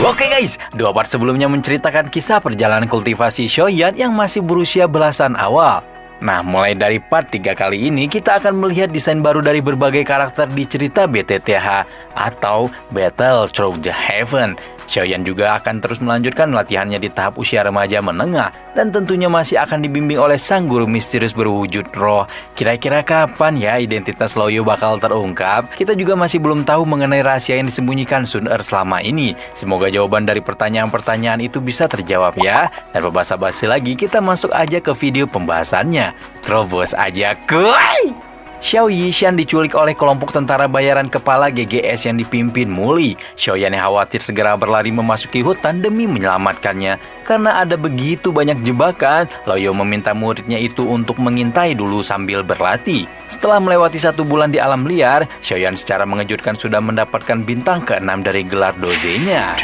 Oke guys, dua part sebelumnya menceritakan kisah perjalanan kultivasi Shoyan yang masih berusia belasan awal. Nah, mulai dari part 3 kali ini, kita akan melihat desain baru dari berbagai karakter di cerita BTTH atau Battle Through the Heaven. Shoyan juga akan terus melanjutkan latihannya di tahap usia remaja menengah dan tentunya masih akan dibimbing oleh sang guru misterius berwujud roh. Kira-kira kapan ya identitas Loyo bakal terungkap? Kita juga masih belum tahu mengenai rahasia yang disembunyikan Sun Er selama ini. Semoga jawaban dari pertanyaan-pertanyaan itu bisa terjawab ya. Dan basa-basi lagi, kita masuk aja ke video pembahasannya. Terobos aja kuy! Xiao Yishan diculik oleh kelompok tentara bayaran kepala GGS yang dipimpin Muli. Xiaoyan yang khawatir segera berlari memasuki hutan demi menyelamatkannya. Karena ada begitu banyak jebakan, Loyo meminta muridnya itu untuk mengintai dulu sambil berlatih. Setelah melewati 1 bulan di alam liar, Xiaoyan secara mengejutkan sudah mendapatkan bintang ke-6 dari gelar doze-nya.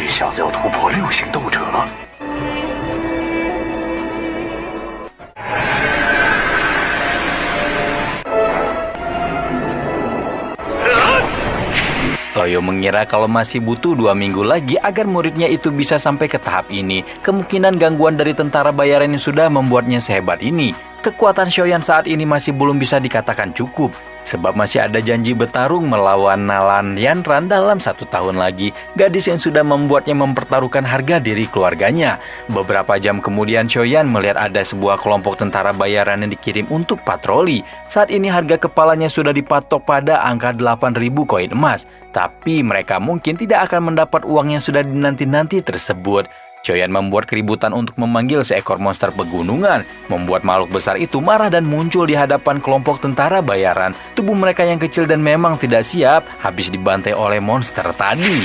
Loyo mengira kalau masih butuh 2 minggu lagi agar muridnya itu bisa sampai ke tahap ini. Kemungkinan gangguan dari tentara bayaran yang sudah membuatnya sehebat ini. Kekuatan Shoyan saat ini masih belum bisa dikatakan cukup, sebab masih ada janji bertarung melawan Nalan Yanran dalam 1 tahun lagi, gadis yang sudah membuatnya mempertaruhkan harga diri keluarganya. Beberapa jam kemudian Shoyan melihat ada sebuah kelompok tentara bayaran yang dikirim untuk patroli. Saat ini harga kepalanya sudah dipatok pada angka 8.000 koin emas, tapi mereka mungkin tidak akan mendapat uang yang sudah dinanti-nanti tersebut. Shoyan membuat keributan untuk memanggil seekor monster pegunungan, membuat makhluk besar itu marah dan muncul di hadapan kelompok tentara bayaran. Tubuh mereka yang kecil dan memang tidak siap, habis dibantai oleh monster tadi.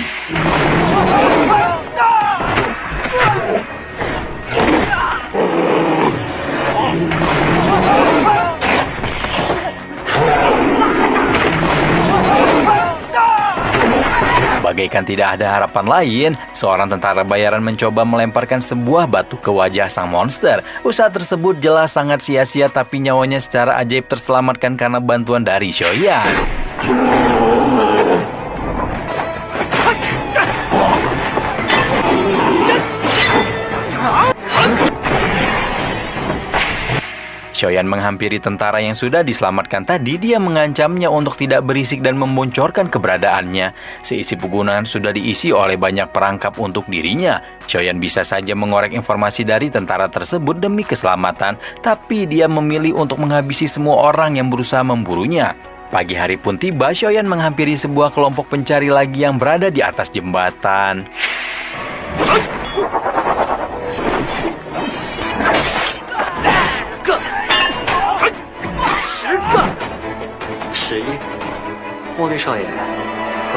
Bagaikan tidak ada harapan lain, seorang tentara bayaran mencoba melemparkan sebuah batu ke wajah sang monster. Usaha tersebut jelas sangat sia-sia, tapi nyawanya secara ajaib terselamatkan karena bantuan dari Shoyan. Shoyan menghampiri tentara yang sudah diselamatkan tadi. Dia mengancamnya untuk tidak berisik dan memboncorkan keberadaannya. Seisi pegunungan sudah diisi oleh banyak perangkap untuk dirinya. Shoyan bisa saja mengorek informasi dari tentara tersebut demi keselamatan, tapi dia memilih untuk menghabisi semua orang yang berusaha memburunya. Pagi hari pun tiba, Shoyan menghampiri sebuah kelompok pencari lagi yang berada di atas jembatan.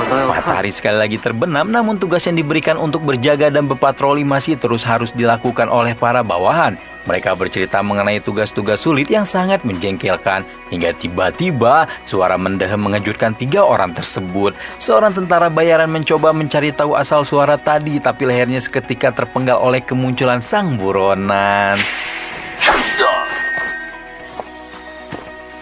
Matahari sekali lagi terbenam, namun tugas yang diberikan untuk berjaga dan berpatroli masih terus harus dilakukan oleh para bawahan. Mereka bercerita mengenai tugas-tugas sulit yang sangat menjengkelkan, hingga tiba-tiba suara mendehem mengejutkan 3 orang tersebut. Seorang tentara bayaran mencoba mencari tahu asal suara tadi, tapi lehernya seketika terpenggal oleh kemunculan sang buronan.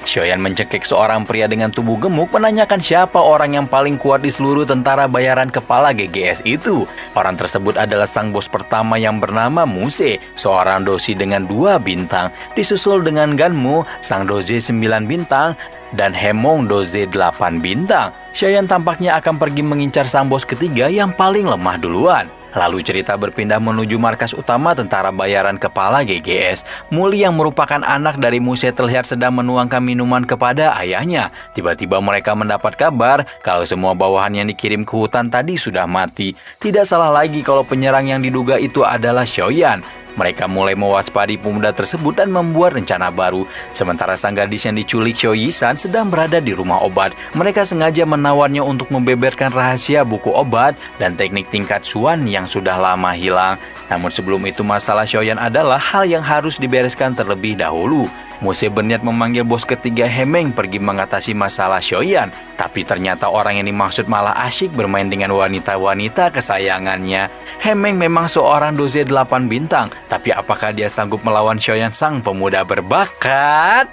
Shoyan mencekik seorang pria dengan tubuh gemuk, menanyakan siapa orang yang paling kuat di seluruh tentara bayaran kepala GGS itu. Orang tersebut adalah sang bos pertama yang bernama Muse, seorang dosi dengan 2 bintang, disusul dengan Ganmu, sang doze 9 bintang, dan Hemong doze 8 bintang. Shoyan tampaknya akan pergi mengincar sang bos ketiga yang paling lemah duluan. Lalu cerita berpindah menuju markas utama tentara bayaran kepala GGS. Muli yang merupakan anak dari Muse terlihat sedang menuangkan minuman kepada ayahnya. Tiba-tiba mereka mendapat kabar kalau semua bawahan yang dikirim ke hutan tadi sudah mati. Tidak salah lagi kalau penyerang yang diduga itu adalah Shoyan. Mereka mulai mewaspadi pemuda tersebut dan membuat rencana baru. Sementara sang gadis yang diculik Xiao Yisan sedang berada di rumah obat. Mereka sengaja menawarnya untuk membeberkan rahasia buku obat dan teknik tingkat Xuan yang sudah lama hilang. Namun sebelum itu masalah Shoyan adalah hal yang harus dibereskan terlebih dahulu. Muse berniat memanggil bos ketiga Hemeng pergi mengatasi masalah Shoyan. Tapi ternyata orang yang dimaksud malah asyik bermain dengan wanita-wanita kesayangannya. Hemeng memang seorang doze 8 bintang. Tapi apakah dia sanggup melawan Shoyan sang pemuda berbakat?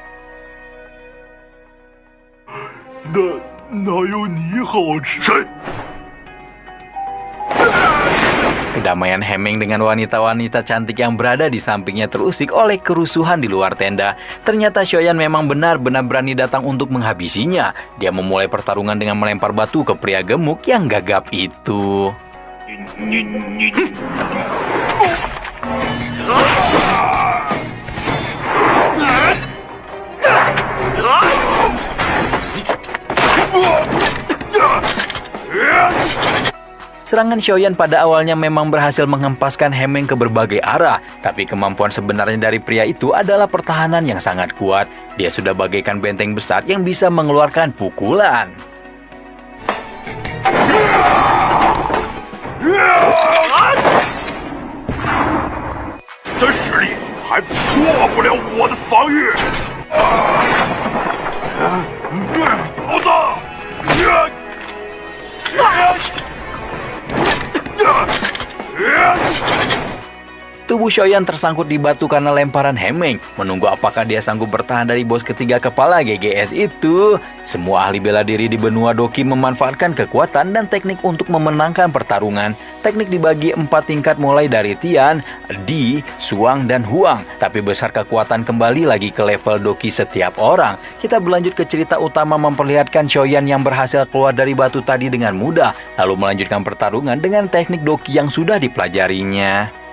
哪有你好吃？谁？ Kedamaian Hemeng dengan wanita-wanita cantik yang berada di sampingnya terusik oleh kerusuhan di luar tenda. Ternyata Xiaoyan memang benar-benar berani datang untuk menghabisinya. Dia memulai pertarungan dengan melempar batu ke pria gemuk yang gagap itu. Serangan Xiaoyan pada awalnya memang berhasil menghempaskan Hemeng ke berbagai arah, tapi kemampuan sebenarnya dari pria itu adalah pertahanan yang sangat kuat. Dia sudah bagaikan benteng besar yang bisa mengeluarkan pukulan. Tubuh Xiaoyan tersangkut di batu karena lemparan Hemeng. Menunggu apakah dia sanggup bertahan dari bos ketiga kepala GGS itu. Semua ahli bela diri di benua Doki memanfaatkan kekuatan dan teknik untuk memenangkan pertarungan. Teknik dibagi 4 tingkat mulai dari Tian, Di, Suang, dan Huang. Tapi besar kekuatan kembali lagi ke level Doki setiap orang. Kita berlanjut ke cerita utama memperlihatkan Xiaoyan yang berhasil keluar dari batu tadi dengan mudah. Lalu melanjutkan pertarungan dengan teknik Doki yang sudah dipelajarinya.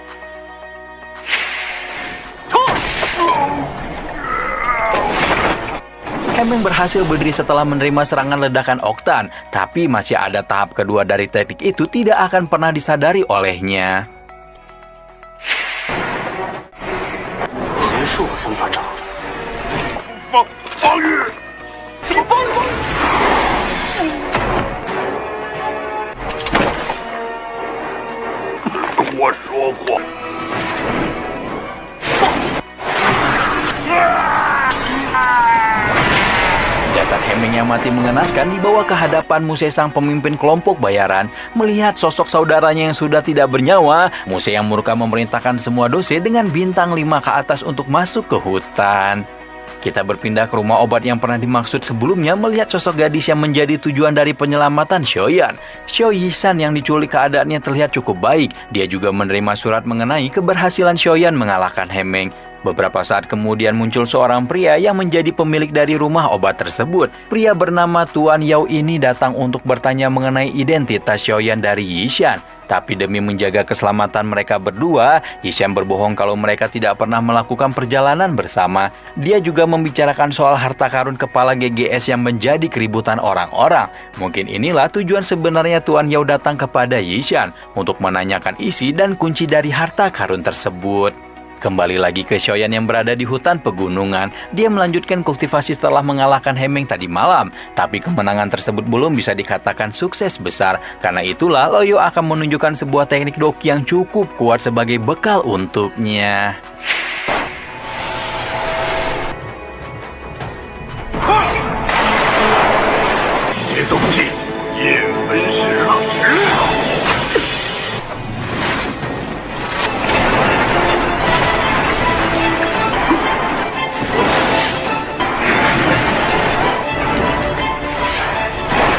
Hemeng berhasil berdiri setelah menerima serangan ledakan oktan, tapi masih ada tahap kedua dari teknik itu tidak akan pernah disadari olehnya. Jasad Hemeng yang mati mengenaskan dibawa ke hadapan Muse sang pemimpin kelompok bayaran. Melihat sosok saudaranya yang sudah tidak bernyawa, Muse yang murka memerintahkan semua dose dengan bintang 5 ke atas untuk masuk ke hutan. Kita berpindah ke rumah obat yang pernah dimaksud sebelumnya melihat sosok gadis yang menjadi tujuan dari penyelamatan Xiaoyan. Xiao Yisan yang diculik keadaannya terlihat cukup baik. Dia juga menerima surat mengenai keberhasilan Xiaoyan mengalahkan Hemeng. Beberapa saat kemudian muncul seorang pria yang menjadi pemilik dari rumah obat tersebut. Pria bernama Tuan Yao ini datang untuk bertanya mengenai identitas Xiaoyan dari Yishan. Tapi demi menjaga keselamatan mereka berdua, Yishan berbohong kalau mereka tidak pernah melakukan perjalanan bersama. Dia juga membicarakan soal harta karun kepala GGS yang menjadi keributan orang-orang. Mungkin inilah tujuan sebenarnya Tuan Yao datang kepada Yishan untuk menanyakan isi dan kunci dari harta karun tersebut. Kembali lagi ke Xiaoyan yang berada di hutan pegunungan. Dia melanjutkan kultivasi setelah mengalahkan Hemeng tadi malam. Tapi kemenangan tersebut belum bisa dikatakan sukses besar. Karena itulah Loyo akan menunjukkan sebuah teknik doki yang cukup kuat sebagai bekal untuknya.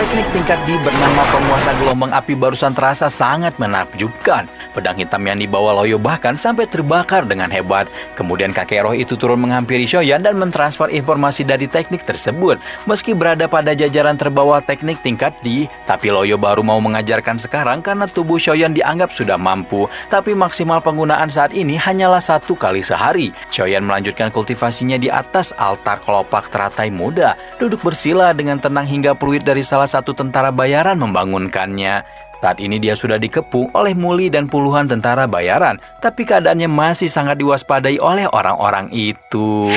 Teknik tingkat D bernama penguasa gelombang api barusan terasa sangat menakjubkan. Pedang hitam yang dibawa Loyo bahkan sampai terbakar dengan hebat. Kemudian kakek roh itu turun menghampiri Xiaoyan dan mentransfer informasi dari teknik tersebut. Meski berada pada jajaran terbawah teknik tingkat D, tapi Loyo baru mau mengajarkan sekarang karena tubuh Xiaoyan dianggap sudah mampu. Tapi maksimal penggunaan saat ini hanyalah 1 kali sehari. Xiaoyan melanjutkan kultivasinya di atas altar kelopak teratai muda. Duduk bersila dengan tenang hingga peluit dari salah satu tentara bayaran membangunkannya. Saat ini dia sudah dikepung oleh Muli dan puluhan tentara bayaran, tapi keadaannya masih sangat diwaspadai oleh orang-orang itu.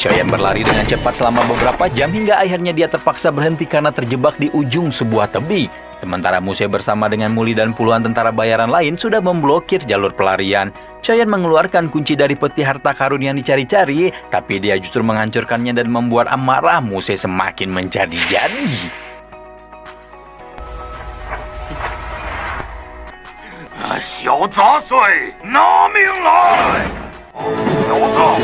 Xiaoyan berlari dengan cepat selama beberapa jam hingga akhirnya dia terpaksa berhenti karena terjebak di ujung sebuah tebing. Sementara Muse bersama dengan Muli dan puluhan tentara bayaran lain sudah memblokir jalur pelarian. Xiaoyan mengeluarkan kunci dari peti harta karun yang dicari-cari, tapi dia justru menghancurkannya dan membuat amarah Muse semakin menjadi-jadi. Xiao Zasui, na ming lai! Xiao Zhao!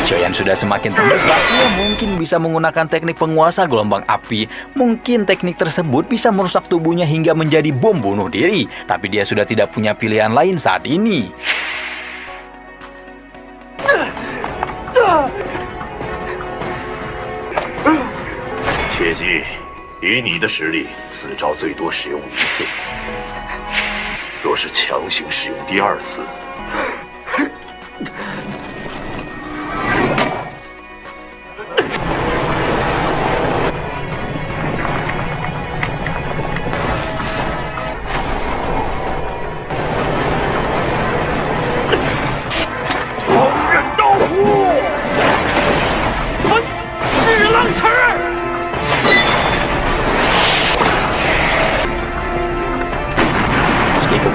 Xiaoyan sudah semakin terdesak, ia mungkin bisa menggunakan teknik penguasa gelombang api. Mungkin teknik tersebut bisa merusak tubuhnya hingga menjadi bom bunuh diri. Tapi dia sudah tidak punya pilihan lain saat ini. 切记，以你的实力，此招最多使用一次。若是强行使用第二次，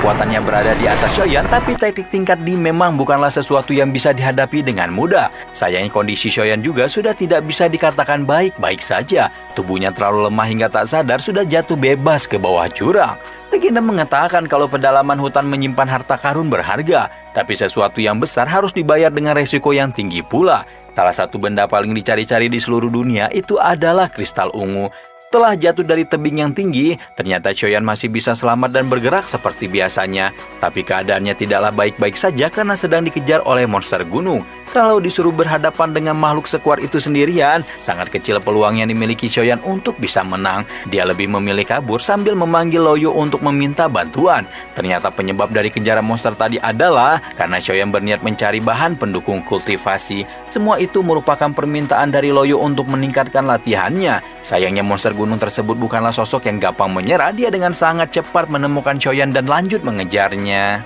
Kekuatannya berada di atas Xiaoyan, tapi teknik tingkat D memang bukanlah sesuatu yang bisa dihadapi dengan mudah. Sayangnya kondisi Xiaoyan juga sudah tidak bisa dikatakan baik-baik saja. Tubuhnya terlalu lemah hingga tak sadar sudah jatuh bebas ke bawah jurang. Legenda mengatakan kalau pedalaman hutan menyimpan harta karun berharga, tapi sesuatu yang besar harus dibayar dengan resiko yang tinggi pula. Salah satu benda paling dicari-cari di seluruh dunia itu adalah kristal ungu. Setelah jatuh dari tebing yang tinggi, ternyata Xiaoyan masih bisa selamat dan bergerak seperti biasanya. Tapi keadaannya tidaklah baik-baik saja karena sedang dikejar oleh monster gunung. Kalau disuruh berhadapan dengan makhluk sekuat itu sendirian, sangat kecil peluang yang dimiliki Xiaoyan untuk bisa menang. Dia lebih memilih kabur sambil memanggil Loyo untuk meminta bantuan. Ternyata penyebab dari kejaran monster tadi adalah karena Xiaoyan berniat mencari bahan pendukung kultivasi. Semua itu merupakan permintaan dari Loyo untuk meningkatkan latihannya. Sayangnya monster gunung tersebut bukanlah sosok yang gampang menyerah. Dia dengan sangat cepat menemukan Xiaoyan dan lanjut mengejarnya.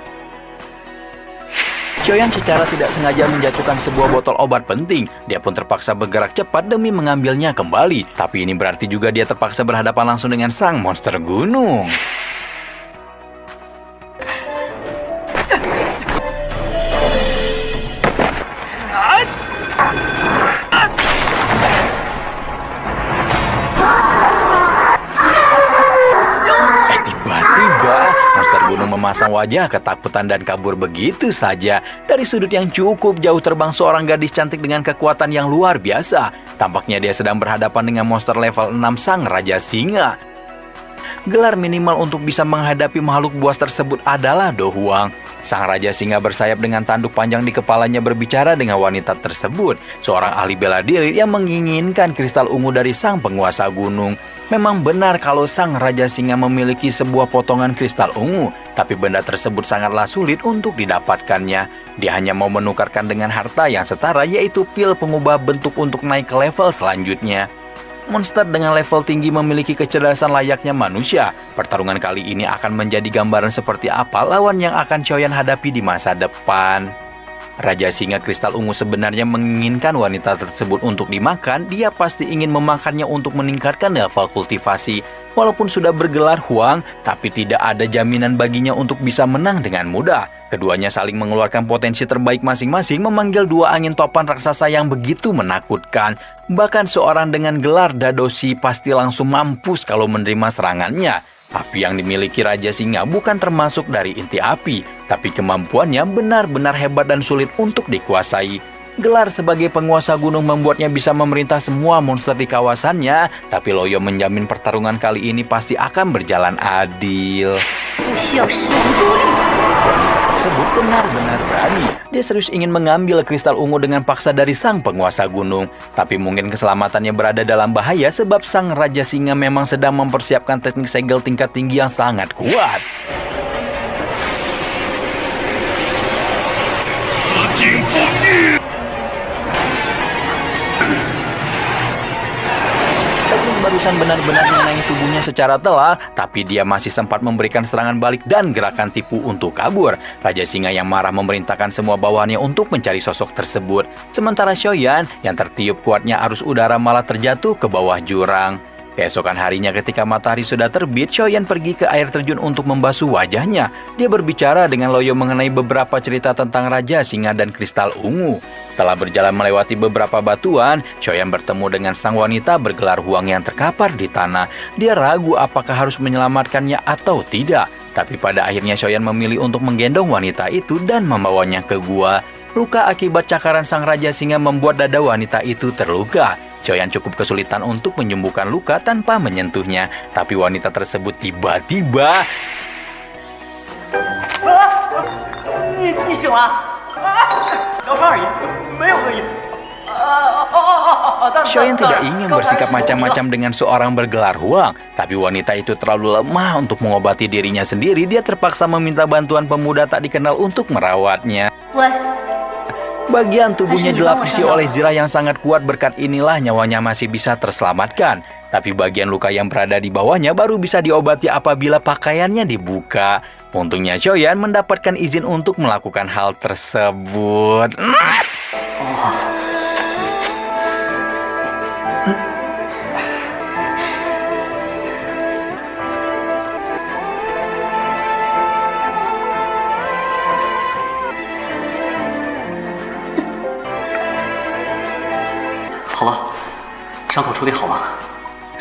Xiaoyan secara tidak sengaja menjatuhkan sebuah botol obat penting. Dia pun terpaksa bergerak cepat demi mengambilnya kembali. Tapi ini berarti juga dia terpaksa berhadapan langsung dengan sang monster gunung. Memasang wajah ketakutan dan kabur begitu saja. Dari sudut yang cukup jauh terbang seorang gadis cantik dengan kekuatan yang luar biasa. Tampaknya dia sedang berhadapan dengan monster level 6 sang Raja Singa. Gelar minimal untuk bisa menghadapi makhluk buas tersebut adalah Do Huang. Sang Raja Singa bersayap dengan tanduk panjang di kepalanya berbicara dengan wanita tersebut, seorang ahli bela diri yang menginginkan kristal ungu dari sang penguasa gunung. Memang benar kalau sang Raja Singa memiliki sebuah potongan kristal ungu, tapi benda tersebut sangatlah sulit untuk didapatkannya. Dia hanya mau menukarkan dengan harta yang setara, yaitu pil pengubah bentuk untuk naik ke level selanjutnya. Monster dengan level tinggi memiliki kecerdasan layaknya manusia. Pertarungan kali ini akan menjadi gambaran seperti apa lawan yang akan Xiaoyan hadapi di masa depan. Raja Singa Kristal Ungu sebenarnya menginginkan wanita tersebut untuk dimakan. Dia pasti ingin memakannya untuk meningkatkan level kultivasi. Walaupun sudah bergelar Huang, tapi tidak ada jaminan baginya untuk bisa menang dengan mudah. Keduanya saling mengeluarkan potensi terbaik masing-masing, memanggil dua angin topan raksasa yang begitu menakutkan. Bahkan seorang dengan gelar Dadoshi pasti langsung mampus kalau menerima serangannya. Api yang dimiliki Raja Singa bukan termasuk dari inti api, tapi kemampuannya benar-benar hebat dan sulit untuk dikuasai. Gelar sebagai penguasa gunung membuatnya bisa memerintah semua monster di kawasannya, tapi Loyo menjamin pertarungan kali ini pasti akan berjalan adil. Wanita tersebut benar-benar berani. Dia serius ingin mengambil kristal ungu dengan paksa dari sang penguasa gunung. Tapi mungkin keselamatannya berada dalam bahaya sebab sang Raja Singa memang sedang mempersiapkan teknik segel tingkat tinggi yang sangat kuat. barusan benar-benar mengenai tubuhnya secara telak, tapi dia masih sempat memberikan serangan balik dan gerakan tipu untuk kabur. Raja Singa yang marah memerintahkan semua bawahannya untuk mencari sosok tersebut. Sementara Xiaoyan yang tertiup kuatnya arus udara malah terjatuh ke bawah jurang. Keesokan harinya ketika matahari sudah terbit, Xiaoyan pergi ke air terjun untuk membasuh wajahnya. Dia berbicara dengan Loyo mengenai beberapa cerita tentang Raja Singa dan Kristal Ungu. Setelah berjalan melewati beberapa batuan, Xiaoyan bertemu dengan sang wanita bergelar Huang yang terkapar di tanah. Dia ragu apakah harus menyelamatkannya atau tidak. Tapi pada akhirnya Xiaoyan memilih untuk menggendong wanita itu dan membawanya ke gua. Luka akibat cakaran sang Raja Singa membuat dada wanita itu terluka. Xiaoyan cukup kesulitan untuk menyembuhkan luka tanpa menyentuhnya. Tapi wanita tersebut tiba-tiba... Xiaoyan tidak ingin bersikap macam-macam dengan seorang bergelar Huang. Tapi wanita itu terlalu lemah untuk mengobati dirinya sendiri. Dia terpaksa meminta bantuan pemuda tak dikenal untuk merawatnya. Bagian tubuhnya dilapisi oleh zirah yang sangat kuat, berkat inilah nyawanya masih bisa terselamatkan. Tapi bagian luka yang berada di bawahnya baru bisa diobati apabila pakaiannya dibuka. Untungnya Xiaoyan mendapatkan izin untuk melakukan hal tersebut.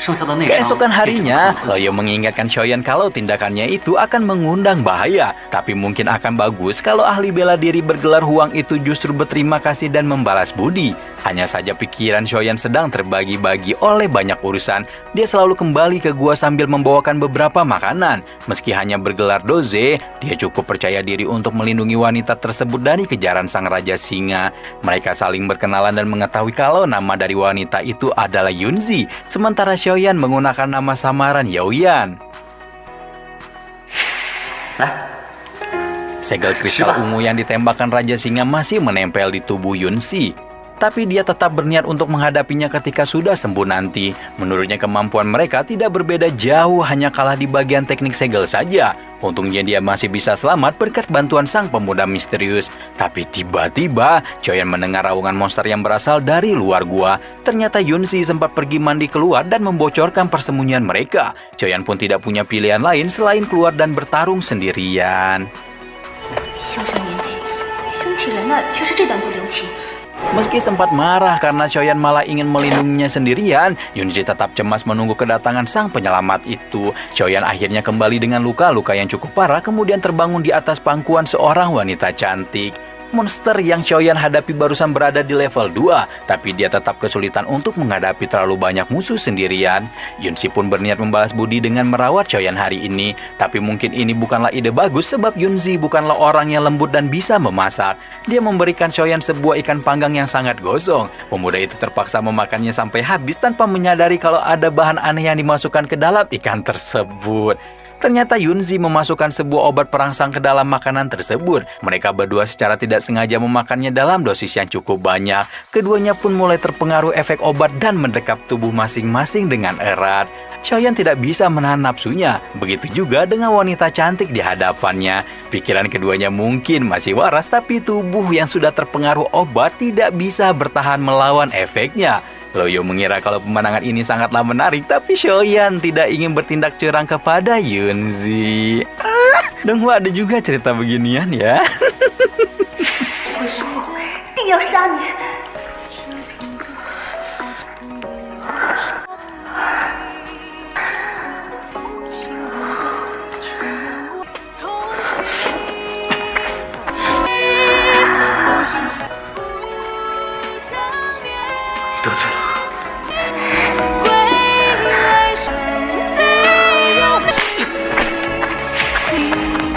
Keesokan harinya, Loyo mengingatkan Xiaoyan kalau tindakannya itu akan mengundang bahaya. Tapi mungkin akan bagus kalau ahli bela diri bergelar Huang itu justru berterima kasih dan membalas budi. Hanya saja pikiran Xiaoyan sedang terbagi-bagi oleh banyak urusan. Dia selalu kembali ke gua sambil membawakan beberapa makanan. Meski hanya bergelar Doze, dia cukup percaya diri untuk melindungi wanita tersebut dari kejaran sang Raja Singa. Mereka saling berkenalan dan mengetahui kalau nama dari wanita itu adalah Yunzi, sementara Xiaoyan menggunakan nama samaran Yaoyan. Segel kristal ungu yang ditembakkan Raja Singa masih menempel di tubuh Yunzi. Tapi dia tetap berniat untuk menghadapinya ketika sudah sembuh nanti. Menurutnya kemampuan mereka tidak berbeda jauh, hanya kalah di bagian teknik segel saja. Untungnya dia masih bisa selamat berkat bantuan sang pemuda misterius. Tapi tiba-tiba, Xiaoyan mendengar raungan monster yang berasal dari luar gua. Ternyata Yunzi sempat pergi mandi keluar dan membocorkan persembunyian mereka. Xiaoyan pun tidak punya pilihan lain selain keluar dan bertarung sendirian. Meski sempat marah karena Xiaoyan malah ingin melindunginya sendirian, Yunzi tetap cemas menunggu kedatangan sang penyelamat itu. Xiaoyan akhirnya kembali dengan luka-luka yang cukup parah, kemudian terbangun di atas pangkuan seorang wanita cantik. Monster yang Xiaoyan hadapi barusan berada di level 2, tapi dia tetap kesulitan untuk menghadapi terlalu banyak musuh sendirian. Yunzi pun berniat membalas budi dengan merawat Xiaoyan hari ini. Tapi mungkin ini bukanlah ide bagus sebab Yunzi bukanlah orang yang lembut dan bisa memasak. Dia memberikan Xiaoyan sebuah ikan panggang yang sangat gosong. Pemuda itu terpaksa memakannya sampai habis tanpa menyadari kalau ada bahan aneh yang dimasukkan ke dalam ikan tersebut. Ternyata Yunzi memasukkan sebuah obat perangsang ke dalam makanan tersebut. Mereka berdua secara tidak sengaja memakannya dalam dosis yang cukup banyak. Keduanya pun mulai terpengaruh efek obat dan mendekap tubuh masing-masing dengan erat. Xiaoyan tidak bisa menahan nafsunya. Begitu juga dengan wanita cantik di hadapannya. Pikiran keduanya mungkin masih waras, tapi tubuh yang sudah terpengaruh obat tidak bisa bertahan melawan efeknya. Loyo mengira kalau pemandangan ini sangatlah menarik, tapi Xiaoyan tidak ingin bertindak curang kepada Yunzi. Dan ada juga cerita beginian ya.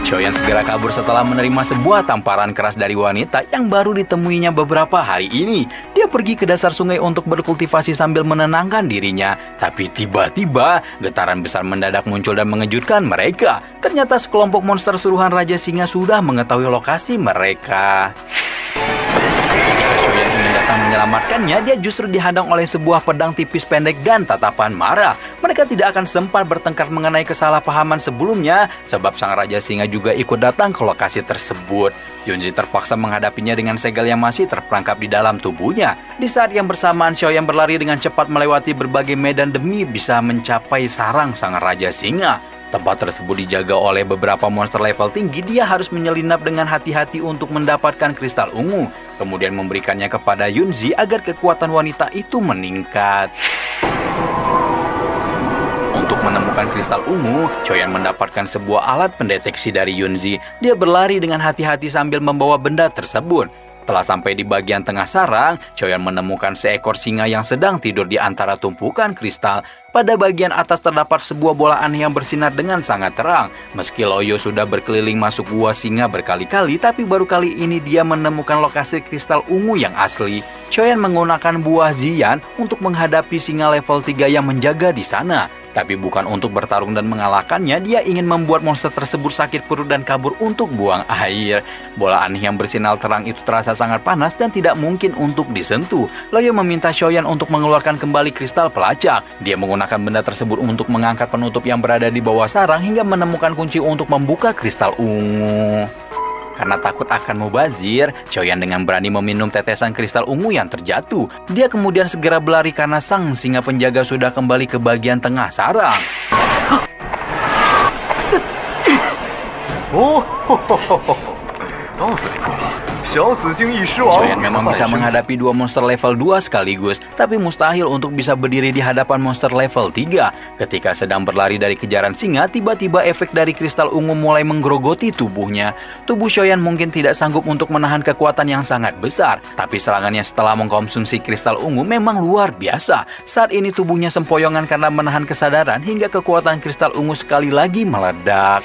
Xiaoyan segera kabur setelah menerima sebuah tamparan keras dari wanita yang baru ditemuinya beberapa hari ini. Dia pergi ke dasar sungai untuk berkultivasi sambil menenangkan dirinya. Tapi tiba-tiba, getaran besar mendadak muncul dan mengejutkan mereka. Ternyata sekelompok monster suruhan Raja Singa sudah mengetahui lokasi mereka. Xiaoyan ingin datang menyelamatkannya, dia justru dihadang oleh sebuah pedang tipis pendek dan tatapan marah. Mereka tidak akan sempat bertengkar mengenai kesalahpahaman sebelumnya, sebab sang Raja Singa juga ikut datang ke lokasi tersebut. Yunzi terpaksa menghadapinya dengan segel yang masih terperangkap di dalam tubuhnya. Di saat yang bersamaan, Xiaoyan berlari dengan cepat melewati berbagai medan demi bisa mencapai sarang sang Raja Singa. Tempat tersebut dijaga oleh beberapa monster level tinggi. Dia harus menyelinap dengan hati-hati untuk mendapatkan kristal ungu, kemudian memberikannya kepada Yunzi agar kekuatan wanita itu meningkat. Untuk menemukan kristal ungu, Xiaoyan mendapatkan sebuah alat pendeteksi dari Yunzi. Dia berlari dengan hati-hati sambil membawa benda tersebut. Setelah sampai di bagian tengah sarang, Xiaoyan menemukan seekor singa yang sedang tidur di antara tumpukan kristal. Pada bagian atas terdapat sebuah bola aneh yang bersinar dengan sangat terang. Meski Loyo sudah berkeliling masuk gua singa berkali-kali, tapi baru kali ini dia menemukan lokasi kristal ungu yang asli. Xiaoyan menggunakan buah Ziyan untuk menghadapi singa level 3 yang menjaga di sana. Tapi bukan untuk bertarung dan mengalahkannya, dia ingin membuat monster tersebut sakit perut dan kabur untuk buang air. Bola aneh yang bersinar terang itu terasa sangat panas dan tidak mungkin untuk disentuh. Loyo meminta Xiaoyan untuk mengeluarkan kembali kristal pelacak. Dia menggunakan benda tersebut untuk mengangkat penutup yang berada di bawah sarang hingga menemukan kunci untuk membuka kristal ungu. Karena takut akan mubazir, Xiaoyan dengan berani meminum tetesan kristal ungu yang terjatuh. Dia kemudian segera berlari karena sang singa penjaga sudah kembali ke bagian tengah sarang. Xiaoyan memang bisa menghadapi dua monster level 2 sekaligus, tapi mustahil untuk bisa berdiri di hadapan monster level 3. Ketika sedang berlari dari kejaran singa, tiba-tiba efek dari kristal ungu mulai menggerogoti tubuhnya. Tubuh Xiaoyan mungkin tidak sanggup untuk menahan kekuatan yang sangat besar, tapi serangannya setelah mengkonsumsi kristal ungu memang luar biasa. Saat ini tubuhnya sempoyongan karena menahan kesadaran hingga kekuatan kristal ungu sekali lagi meledak.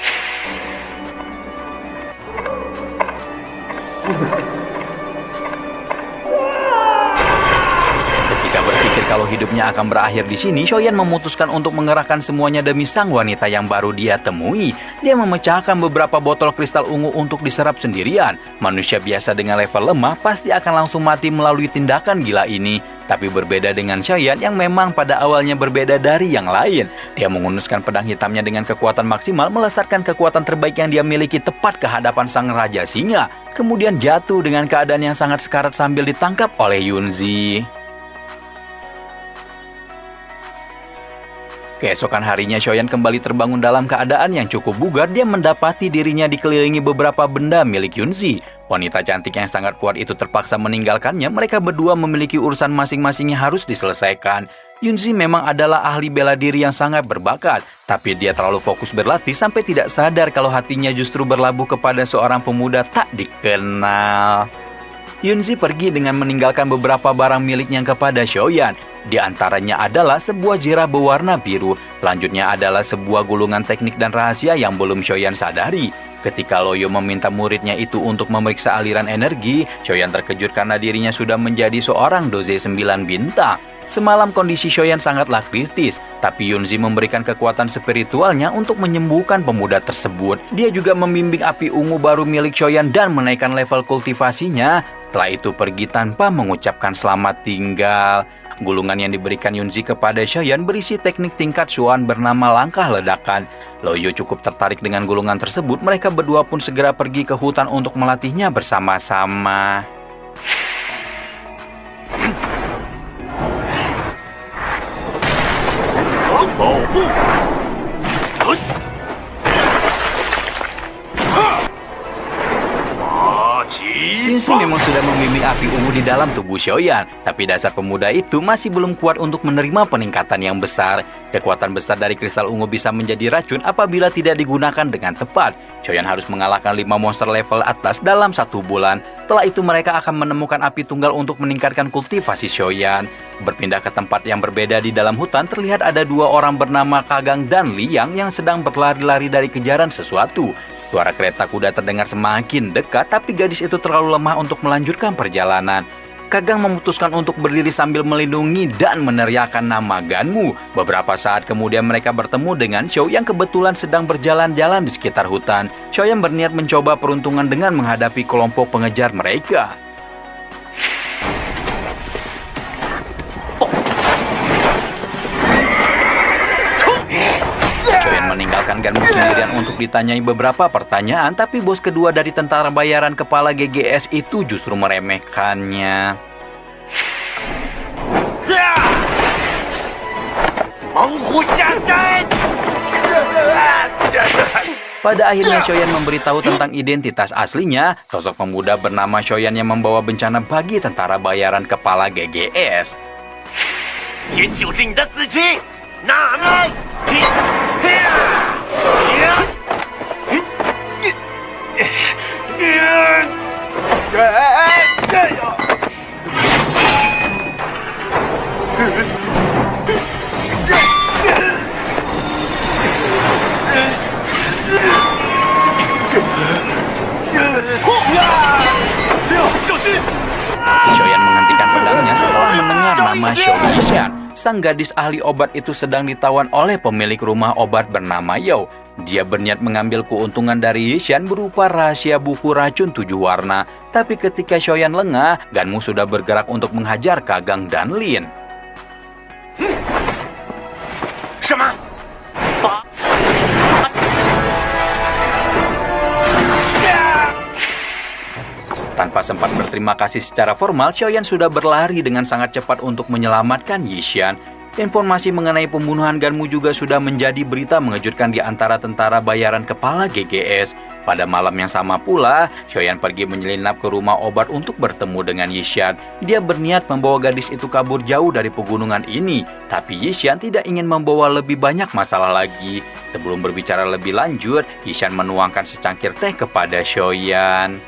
Ketika berpikir kalau hidupnya akan berakhir di sini, Xiaoyan memutuskan untuk mengerahkan semuanya demi sang wanita yang baru dia temui. Dia memecahkan beberapa botol kristal ungu untuk diserap sendirian. Manusia biasa dengan level lemah pasti akan langsung mati melalui tindakan gila ini. Tapi berbeda dengan Xiaoyan yang memang pada awalnya berbeda dari yang lain. Dia menghunuskan pedang hitamnya dengan kekuatan maksimal, melesatkan kekuatan terbaik yang dia miliki tepat ke hadapan sang Raja Singa. Kemudian jatuh dengan keadaan yang sangat sekarat sambil ditangkap oleh Yunzi. Keesokan harinya, Xiaoyan kembali terbangun dalam keadaan yang cukup bugar. Dia mendapati dirinya dikelilingi beberapa benda milik Yunzi. Wanita cantik yang sangat kuat itu terpaksa meninggalkannya. Mereka berdua memiliki urusan masing-masing yang harus diselesaikan. Yunzi memang adalah ahli bela diri yang sangat berbakat, tapi dia terlalu fokus berlatih sampai tidak sadar kalau hatinya justru berlabuh kepada seorang pemuda tak dikenal. Yunzi pergi dengan meninggalkan beberapa barang miliknya kepada Xiaoyan. Di antaranya adalah sebuah zirah berwarna biru. Selanjutnya adalah sebuah gulungan teknik dan rahasia yang belum Xiaoyan sadari. Ketika Loyo meminta muridnya itu untuk memeriksa aliran energi, Xiaoyan terkejut karena dirinya sudah menjadi seorang doze 9 bintang. Semalam kondisi Xiaoyan sangatlah kritis, tapi Yunzi memberikan kekuatan spiritualnya untuk menyembuhkan pemuda tersebut. Dia juga membimbing api ungu baru milik Xiaoyan dan menaikkan level kultivasinya. Setelah itu pergi tanpa mengucapkan selamat tinggal. Gulungan yang diberikan Yunzi kepada Xiaoyan berisi teknik tingkat Xuan bernama langkah ledakan. Loyo cukup tertarik dengan gulungan tersebut. Mereka berdua pun segera pergi ke hutan untuk melatihnya bersama-sama. Yunzi memang sudah membimbing api ungu di dalam tubuh Xiaoyan, tapi dasar pemuda itu masih belum kuat untuk menerima peningkatan yang besar. Kekuatan besar dari kristal ungu bisa menjadi racun apabila tidak digunakan dengan tepat. Xiaoyan harus mengalahkan 5 monster level atas dalam 1 bulan. Setelah itu mereka akan menemukan api tunggal untuk meningkatkan kultivasi Xiaoyan. Berpindah ke tempat yang berbeda di dalam hutan, terlihat ada 2 orang bernama Kagang dan Liang yang sedang berlari-lari dari kejaran sesuatu. Suara kereta kuda terdengar semakin dekat, tapi gadis itu terlalu lemah untuk melanjutkan perjalanan. Kagang memutuskan untuk berdiri sambil melindungi dan meneriakkan nama Ganmu. Beberapa saat kemudian mereka bertemu dengan Xiao yang kebetulan sedang berjalan-jalan di sekitar hutan. Xiao yang berniat mencoba peruntungan dengan menghadapi kelompok pengejar mereka. meninggalkan Ganmu sendirian untuk ditanyai beberapa pertanyaan, tapi bos kedua dari tentara bayaran kepala GGS itu justru meremehkannya. Pada akhirnya Shoyan memberitahu tentang identitas aslinya, sosok pemuda bernama Shoyan yang membawa bencana bagi tentara bayaran kepala GGS. Shoyan menghentikan pedangnya setelah mendengar nama Shou Yishan. Sang gadis ahli obat itu sedang ditawan oleh pemilik rumah obat bernama Yao. Dia berniat mengambil keuntungan dari Yishan berupa rahasia buku racun 7 warna. Tapi ketika Shoyan lengah, Ganmu sudah bergerak untuk menghajar Kagang dan Lin. Tanpa sempat berterima kasih secara formal, Shoyan sudah berlari dengan sangat cepat untuk menyelamatkan Yishan. Informasi mengenai pembunuhan Ganmu juga sudah menjadi berita mengejutkan di antara tentara bayaran kepala GGS. Pada malam yang sama pula, Shoyan pergi menyelinap ke rumah obat untuk bertemu dengan Yishan. Dia berniat membawa gadis itu kabur jauh dari pegunungan ini, tapi Yishan tidak ingin membawa lebih banyak masalah lagi. Sebelum berbicara lebih lanjut, Yishan menuangkan secangkir teh kepada Shoyan.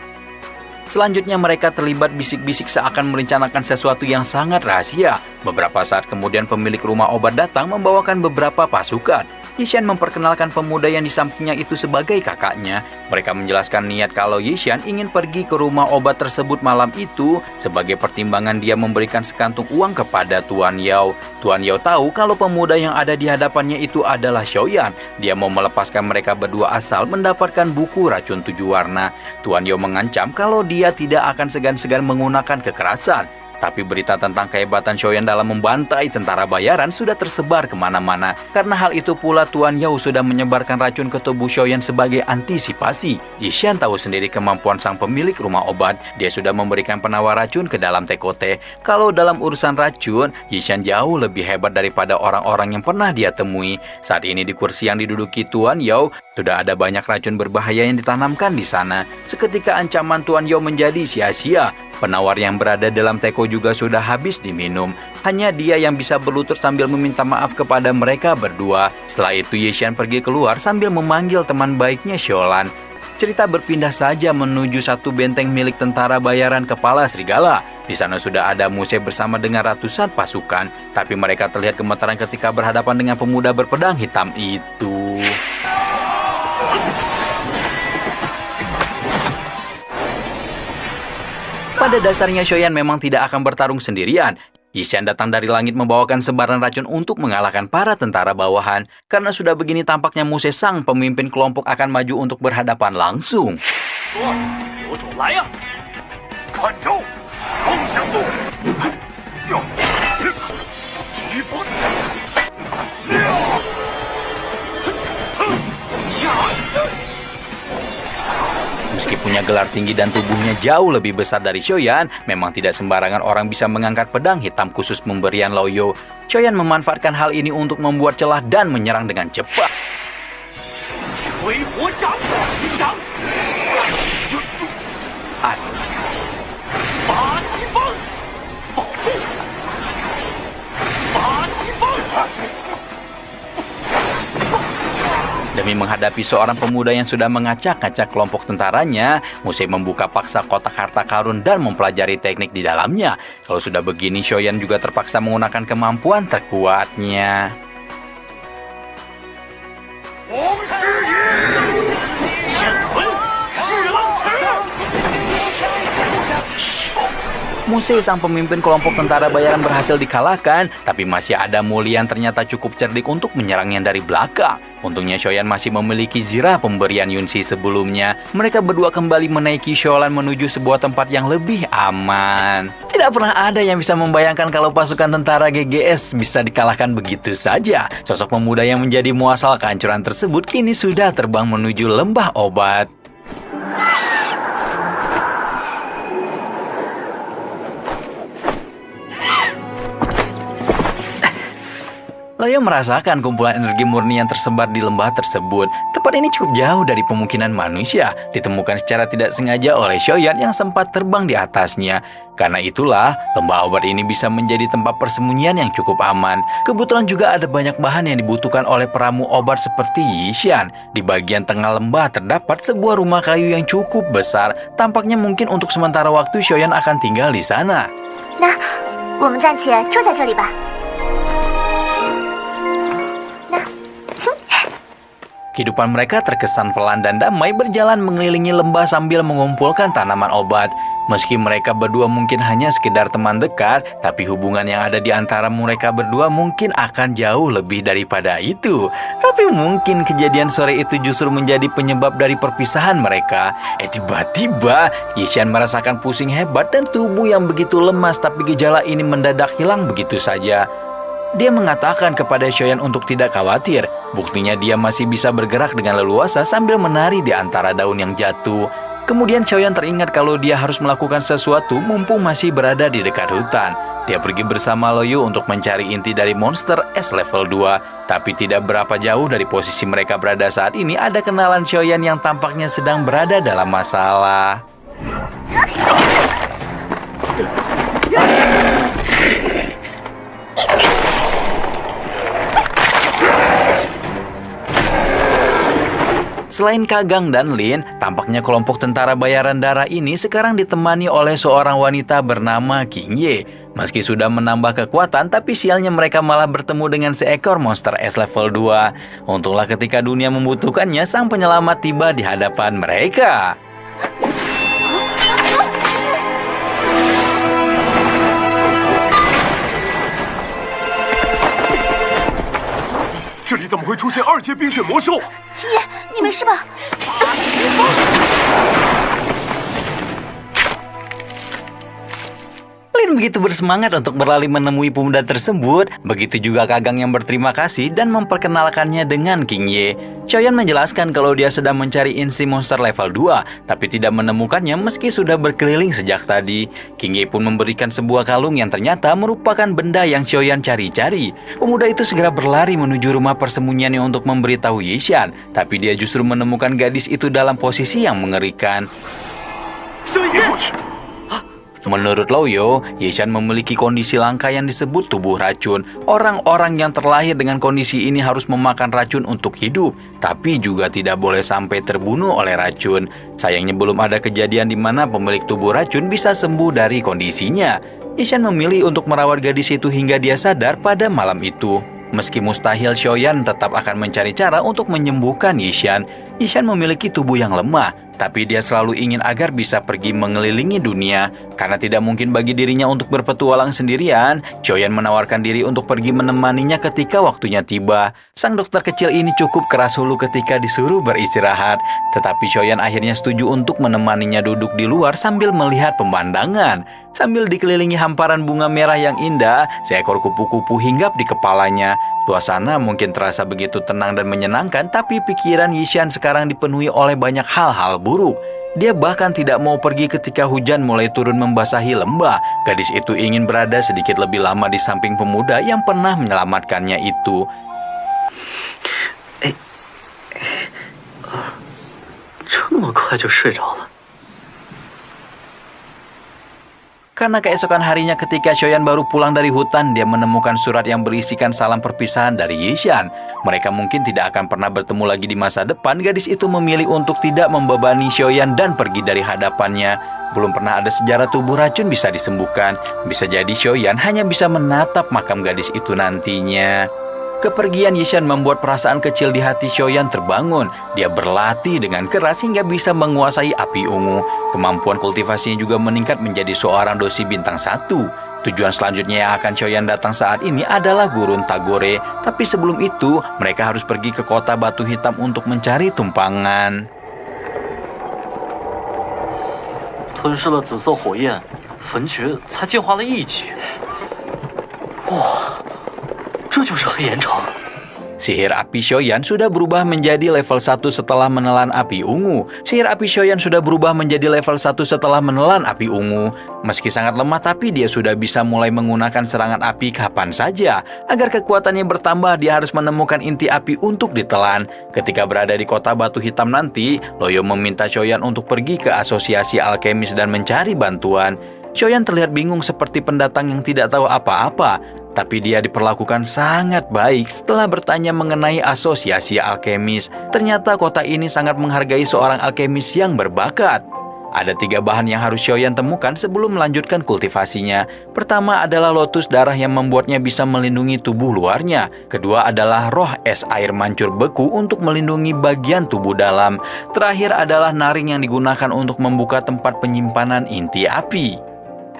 Selanjutnya mereka terlibat bisik-bisik seakan merencanakan sesuatu yang sangat rahasia. Beberapa saat kemudian pemilik rumah obat datang membawakan beberapa pasukan. Yishan memperkenalkan pemuda yang di sampingnya itu sebagai kakaknya. Mereka menjelaskan niat kalau Yishan ingin pergi ke rumah obat tersebut malam itu. Sebagai pertimbangan dia memberikan sekantung uang kepada Tuan Yao. Tuan Yao tahu kalau pemuda yang ada di hadapannya itu adalah Shoyan. Dia mau melepaskan mereka berdua asal mendapatkan buku racun 7 warna. Tuan Yao mengancam kalau dia tidak akan segan-segan menggunakan kekerasan. Tapi berita tentang kehebatan Shoyan dalam membantai tentara bayaran sudah tersebar kemana-mana. Karena hal itu pula Tuan Yao sudah menyebarkan racun ke tubuh Shoyan sebagai antisipasi. Yishan tahu sendiri kemampuan sang pemilik rumah obat. Dia sudah memberikan penawar racun ke dalam teko teh. Kalau dalam urusan racun, Yishan jauh lebih hebat daripada orang-orang yang pernah dia temui. Saat ini di kursi yang diduduki Tuan Yao, sudah ada banyak racun berbahaya yang ditanamkan di sana. Seketika ancaman Tuan Yao menjadi sia-sia. Penawar yang berada dalam teko juga sudah habis diminum. Hanya dia yang bisa berlutut sambil meminta maaf kepada mereka berdua. Setelah itu Yishan pergi keluar sambil memanggil teman baiknya Sholan. Cerita berpindah saja menuju satu benteng milik tentara bayaran kepala serigala. Di sana sudah ada Muse bersama dengan ratusan pasukan. Tapi mereka terlihat gemetaran ketika berhadapan dengan pemuda berpedang hitam itu. Pada dasarnya Shoyan memang tidak akan bertarung sendirian. Yishan datang dari langit membawakan sebaran racun untuk mengalahkan para tentara bawahan. Karena sudah begini tampaknya Muse sang pemimpin kelompok akan maju untuk berhadapan langsung. Meski punya gelar tinggi dan tubuhnya jauh lebih besar dari Shoyan, memang tidak sembarangan orang bisa mengangkat pedang hitam khusus pemberian Laoyo. Shoyan memanfaatkan hal ini untuk membuat celah dan menyerang dengan cepat. Demi menghadapi seorang pemuda yang sudah mengacak-ngacak kelompok tentaranya, Muse membuka paksa kotak harta karun dan mempelajari teknik di dalamnya. Kalau sudah begini, Shoyan juga terpaksa menggunakan kemampuan terkuatnya. Muse sang pemimpin kelompok tentara bayaran berhasil dikalahkan, tapi masih ada Muli yang ternyata cukup cerdik untuk menyerangnya dari belakang. Untungnya Shoyan masih memiliki zirah pemberian Yunsi sebelumnya. Mereka berdua kembali menaiki Sholan menuju sebuah tempat yang lebih aman. Tidak pernah ada yang bisa membayangkan kalau pasukan tentara GGS bisa dikalahkan begitu saja. Sosok pemuda yang menjadi muasal kehancuran tersebut kini sudah terbang menuju lembah obat. Loyo merasakan kumpulan energi murni yang tersebar di lembah tersebut. Tempat ini cukup jauh dari pemukiman manusia, ditemukan secara tidak sengaja oleh Xiaoyan yang sempat terbang di atasnya. Karena itulah, lembah obat ini bisa menjadi tempat persembunyian yang cukup aman. Kebetulan juga ada banyak bahan yang dibutuhkan oleh peramu obat seperti Yishan. Di bagian tengah lembah terdapat sebuah rumah kayu yang cukup besar. Tampaknya mungkin untuk sementara waktu Xiaoyan akan tinggal di sana. Nah, 我们暂且住在这里吧。 Kehidupan mereka terkesan pelan dan damai berjalan mengelilingi lembah sambil mengumpulkan tanaman obat. Meski mereka berdua mungkin hanya sekedar teman dekat, tapi hubungan yang ada di antara mereka berdua mungkin akan jauh lebih daripada itu. Tapi mungkin kejadian sore itu justru menjadi penyebab dari perpisahan mereka. Tiba-tiba, Yishan merasakan pusing hebat dan tubuh yang begitu lemas, tapi gejala ini mendadak hilang begitu saja. Dia mengatakan kepada Xiaoyan untuk tidak khawatir. Buktinya dia masih bisa bergerak dengan leluasa sambil menari di antara daun yang jatuh. Kemudian Xiaoyan teringat kalau dia harus melakukan sesuatu mumpung masih berada di dekat hutan. Dia pergi bersama Loyo untuk mencari inti dari monster es level 2. Tapi tidak berapa jauh dari posisi mereka berada saat ini ada kenalan Xiaoyan yang tampaknya sedang berada dalam masalah. Selain Kagang dan Lin, tampaknya kelompok tentara bayaran darah ini sekarang ditemani oleh seorang wanita bernama King Ye. Meski sudah menambah kekuatan, tapi sialnya mereka malah bertemu dengan seekor monster es level 2. Untunglah ketika dunia membutuhkannya, sang penyelamat tiba di hadapan mereka. 这里怎么会出现2阶冰雪魔兽？ 青爷，你没事吧？ Lin begitu bersemangat untuk berlari menemui pemuda tersebut. Begitu juga Kagang yang berterima kasih dan memperkenalkannya dengan King Ye. Xiaoyan menjelaskan kalau dia sedang mencari insi monster level 2, tapi tidak menemukannya meski sudah berkeliling sejak tadi. King Ye pun memberikan sebuah kalung yang ternyata merupakan benda yang Xiaoyan cari-cari. Pemuda itu segera berlari menuju rumah persembunyiannya untuk memberitahu Yishan, tapi dia justru menemukan gadis itu dalam posisi yang mengerikan. 别过去！ Menurut Loyo, Yishan memiliki kondisi langka yang disebut tubuh racun. Orang-orang yang terlahir dengan kondisi ini harus memakan racun untuk hidup, tapi juga tidak boleh sampai terbunuh oleh racun. Sayangnya belum ada kejadian di mana pemilik tubuh racun bisa sembuh dari kondisinya. Yishan memilih untuk merawat gadis itu hingga dia sadar pada malam itu. Meski mustahil, Xiaoyan tetap akan mencari cara untuk menyembuhkan Yishan. Yishan memiliki tubuh yang lemah, tapi dia selalu ingin agar bisa pergi mengelilingi dunia. Karena tidak mungkin bagi dirinya untuk berpetualang sendirian, Xiaoyan menawarkan diri untuk pergi menemaninya ketika waktunya tiba. Sang dokter kecil ini cukup keras hulu ketika disuruh beristirahat, tetapi Xiaoyan akhirnya setuju untuk menemaninya duduk di luar sambil melihat pemandangan. Sambil dikelilingi hamparan bunga merah yang indah, seekor kupu-kupu hinggap di kepalanya. Suasana mungkin terasa begitu tenang dan menyenangkan, tapi pikiran Yishan sekarang dipenuhi oleh banyak hal-hal buruk. Dia bahkan tidak mau pergi ketika hujan mulai turun membasahi lembah. Gadis itu ingin berada sedikit lebih lama di samping pemuda yang pernah menyelamatkannya itu. 这么快就睡着了。 Karena keesokan harinya ketika Xiaoyan baru pulang dari hutan, dia menemukan surat yang berisikan salam perpisahan dari Yishan. Mereka mungkin tidak akan pernah bertemu lagi di masa depan. Gadis itu memilih untuk tidak membebani Xiaoyan dan pergi dari hadapannya. Belum pernah ada sejarah tubuh racun bisa disembuhkan. Bisa jadi Xiaoyan hanya bisa menatap makam gadis itu nantinya. Kepergian Yishan membuat perasaan kecil di hati Xiaoyan terbangun. Dia berlatih dengan keras hingga bisa menguasai api ungu. Kemampuan kultivasinya juga meningkat menjadi seorang dosi bintang 1. Tujuan selanjutnya yang akan Xiaoyan datang saat ini adalah Gurun Tagore. Tapi sebelum itu, mereka harus pergi ke kota Batu Hitam untuk mencari tumpangan. 吞噬了紫色火焰，焚诀才进化了1级。哇，这就是黑岩城。 Sihir api Shoyan sudah berubah menjadi level 1 setelah menelan api ungu. Sihir api Shoyan sudah berubah menjadi level 1 setelah menelan api ungu. Meski sangat lemah, tapi dia sudah bisa mulai menggunakan serangan api kapan saja. Agar kekuatannya bertambah, dia harus menemukan inti api untuk ditelan. Ketika berada di kota batu hitam nanti, Loyo meminta Shoyan untuk pergi ke asosiasi alkemis dan mencari bantuan. Shoyan terlihat bingung seperti pendatang yang tidak tahu apa-apa. Tapi dia diperlakukan sangat baik setelah bertanya mengenai asosiasi alkemis. Ternyata kota ini sangat menghargai seorang alkemis yang berbakat. Ada 3 bahan yang harus Shoyan temukan sebelum melanjutkan kultivasinya. Pertama adalah lotus darah yang membuatnya bisa melindungi tubuh luarnya. Kedua adalah roh es air mancur beku untuk melindungi bagian tubuh dalam. Terakhir adalah naring yang digunakan untuk membuka tempat penyimpanan inti api.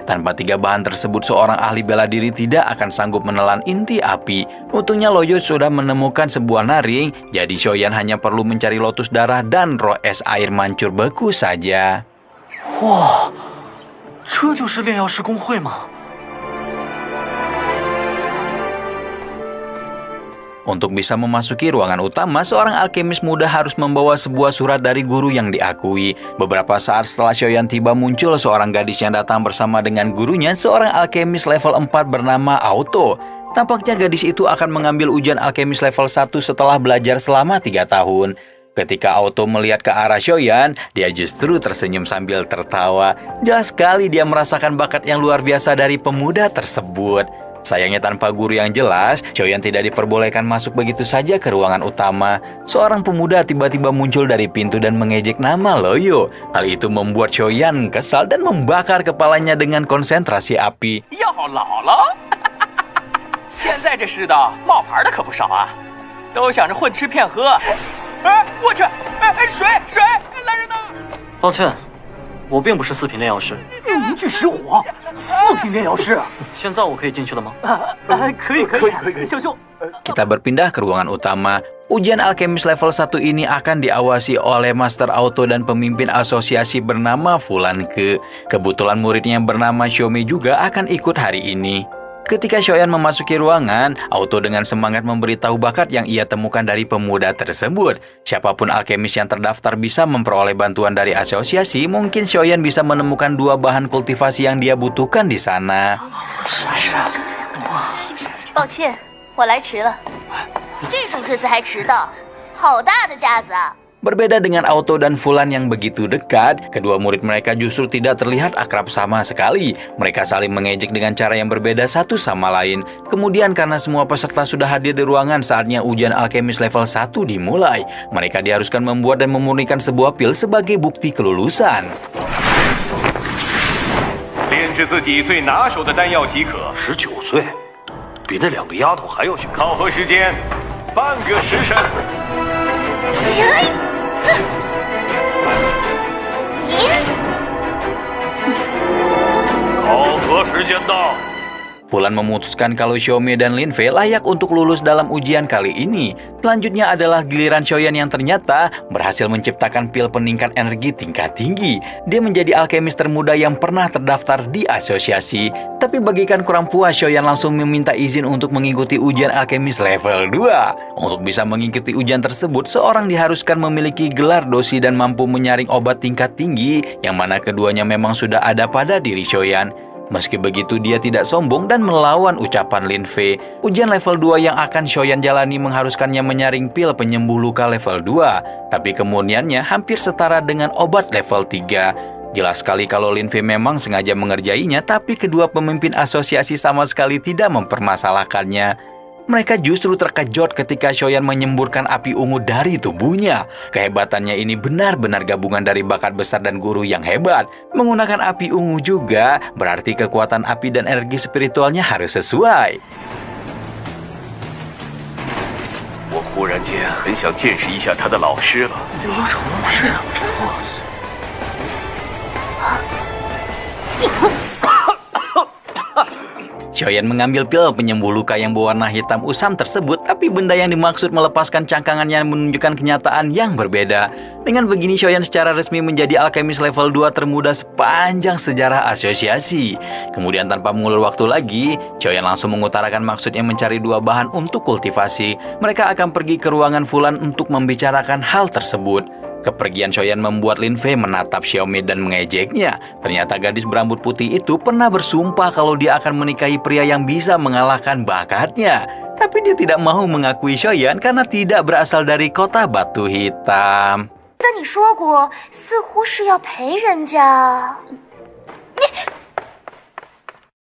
Tanpa 3 bahan tersebut, seorang ahli bela diri tidak akan sanggup menelan inti api. Untungnya Loyo sudah menemukan sebuah naring, jadi Shoyan hanya perlu mencari lotus darah dan roh es air mancur beku saja. 哇，这就是炼药师公会吗？ Untuk bisa memasuki ruangan utama, seorang alkemis muda harus membawa sebuah surat dari guru yang diakui. Beberapa saat setelah Shoyan tiba, muncul seorang gadis yang datang bersama dengan gurunya, seorang alkemis level 4 bernama Auto. Tampaknya gadis itu akan mengambil ujian alkemis level 1 setelah belajar selama 3 tahun. Ketika Auto melihat ke arah Shoyan, dia justru tersenyum sambil tertawa. Jelas sekali dia merasakan bakat yang luar biasa dari pemuda tersebut. Sayangnya tanpa guru yang jelas, Shoyan tidak diperbolehkan masuk begitu saja ke ruangan utama. Seorang pemuda tiba-tiba muncul dari pintu dan mengejek nama Loyo. Hal itu membuat Shoyan kesal dan membakar kepalanya dengan konsentrasi api. 要老了，现在这世道冒牌的可不少啊，都想着混吃骗喝。哎，我去，水，来人呐！ 抱歉，我并不是4品炼药师。 凝聚石火，4品炼药师。 现在我可以进去了吗？可以，小兄。 Kita berpindah ke ruangan utama. Ujian alkemis level 1 ini akan diawasi oleh Master Auto dan pemimpin asosiasi bernama Fulanke. Kebetulan muridnya yang bernama Xiaomi juga akan ikut hari ini. Ketika Shoyan memasuki ruangan, Auto dengan semangat memberitahu bakat yang ia temukan dari pemuda tersebut. Siapapun alkemis yang terdaftar bisa memperoleh bantuan dari asosiasi. Mungkin Shoyan bisa menemukan 2 bahan kultivasi yang dia butuhkan di sana. 抱歉，我来迟了。这种日子还迟到，好大的架子啊！ Berbeda dengan Auto dan Fulan yang begitu dekat, kedua murid mereka justru tidak terlihat akrab sama sekali. Mereka saling mengejek dengan cara yang berbeda satu sama lain. Kemudian karena semua peserta sudah hadir di ruangan, saatnya ujian alkemis level 1 dimulai. Mereka diharuskan membuat dan memurnikan sebuah pil sebagai bukti kelulusan. 炼制自己最拿手的丹药即可。 19岁，比那2个丫头还要小。 考核时间半个时辰。考核时间到。 Fulan memutuskan kalau Xiaomi dan Lin Fei layak untuk lulus dalam ujian kali ini. Selanjutnya adalah giliran Shoyan yang ternyata berhasil menciptakan pil peningkat energi tingkat tinggi. Dia menjadi alkemis termuda yang pernah terdaftar di asosiasi. Tapi bagikan kurang puas, Shoyan langsung meminta izin untuk mengikuti ujian alkemis level 2. Untuk bisa mengikuti ujian tersebut, seorang diharuskan memiliki gelar dosi dan mampu menyaring obat tingkat tinggi, yang mana keduanya memang sudah ada pada diri Shoyan. Meski begitu, dia tidak sombong dan melawan ucapan Lin Fei. Ujian level 2 yang akan Shoyan jalani mengharuskannya menyaring pil penyembuh luka level 2. Tapi kemuniannya hampir setara dengan obat level 3. Jelas sekali kalau Lin Fei memang sengaja mengerjainya, tapi kedua pemimpin asosiasi sama sekali tidak mempermasalahkannya. Mereka justru terkejut ketika Shoyan menyemburkan api ungu dari tubuhnya. Kehebatannya ini benar-benar gabungan dari bakat besar dan guru yang hebat. Menggunakan api ungu juga berarti kekuatan api dan energi spiritualnya harus sesuai. 我忽然间很想见识一下他的老师了。流程是啊， Xiaoyan mengambil pil penyembuh luka yang berwarna hitam usam tersebut, tapi benda yang dimaksud melepaskan cangkangannya menunjukkan kenyataan yang berbeda. Dengan begini, Xiaoyan secara resmi menjadi alkemis level 2 termuda sepanjang sejarah asosiasi. Kemudian tanpa mengulur waktu lagi, Xiaoyan langsung mengutarakan maksudnya mencari 2 bahan untuk kultivasi. Mereka akan pergi ke ruangan Fulan untuk membicarakan hal tersebut. Kepergian Xiaoyan membuat Lin Fei menatap Xiaomi dan mengejeknya. Ternyata gadis berambut putih itu pernah bersumpah kalau dia akan menikahi pria yang bisa mengalahkan bakatnya. Tapi dia tidak mau mengakui Xiaoyan karena tidak berasal dari kota Batu Hitam. 得你说过，似乎是要陪人家。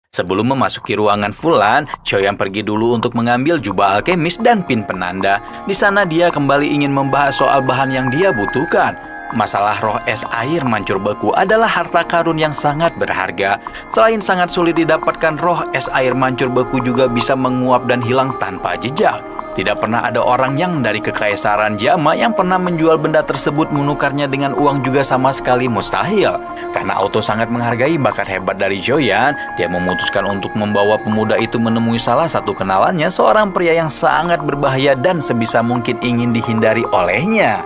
Sebelum memasuki ruangan Fulan, Xiaoyan pergi dulu untuk mengambil jubah alkemis dan pin penanda. Di sana dia kembali ingin membahas soal bahan yang dia butuhkan. Masalah roh es air mancur beku adalah harta karun yang sangat berharga. Selain sangat sulit didapatkan, roh es air mancur beku juga bisa menguap dan hilang tanpa jejak. Tidak pernah ada orang yang dari kekaisaran Jama yang pernah menjual benda tersebut, menukarnya dengan uang juga sama sekali mustahil. Karena Auto sangat menghargai bakat hebat dari Xiaoyan, dia memutuskan untuk membawa pemuda itu menemui salah satu kenalannya, seorang pria yang sangat berbahaya dan sebisa mungkin ingin dihindari olehnya.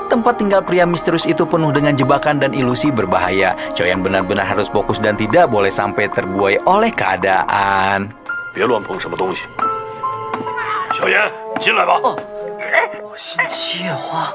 Tempat tinggal pria misterius itu penuh dengan jebakan dan ilusi berbahaya. Xiaoyan benar-benar harus fokus dan tidak boleh sampai terbuai oleh keadaan. 别乱碰什么东西。小妍，进来吧。新七叶花、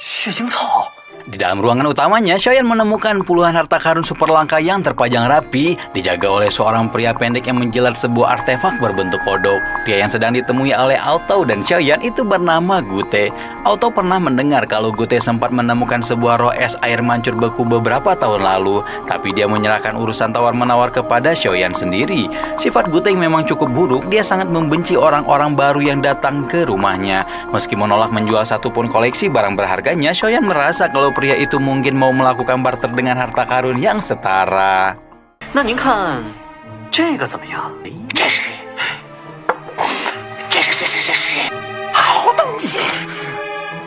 血晶草。 Di dalam ruangan utamanya, Xiaoyan menemukan puluhan harta karun super langka yang terpajang rapi, dijaga oleh seorang pria pendek yang menjilat sebuah artefak berbentuk kodok. Pria yang sedang ditemui oleh Auto dan Xiaoyan itu bernama Gute. Auto pernah mendengar kalau Gute sempat menemukan sebuah roh es air mancur beku beberapa tahun lalu, tapi dia menyerahkan urusan tawar-menawar kepada Xiaoyan sendiri. Sifat Gute memang cukup buruk, dia sangat membenci orang-orang baru yang datang ke rumahnya. Meski menolak menjual satupun koleksi barang berharganya, Xiaoyan merasa kalau pria itu mungkin mau melakukan barter dengan harta karun yang setara. 那您看这个怎么样？这是好东西。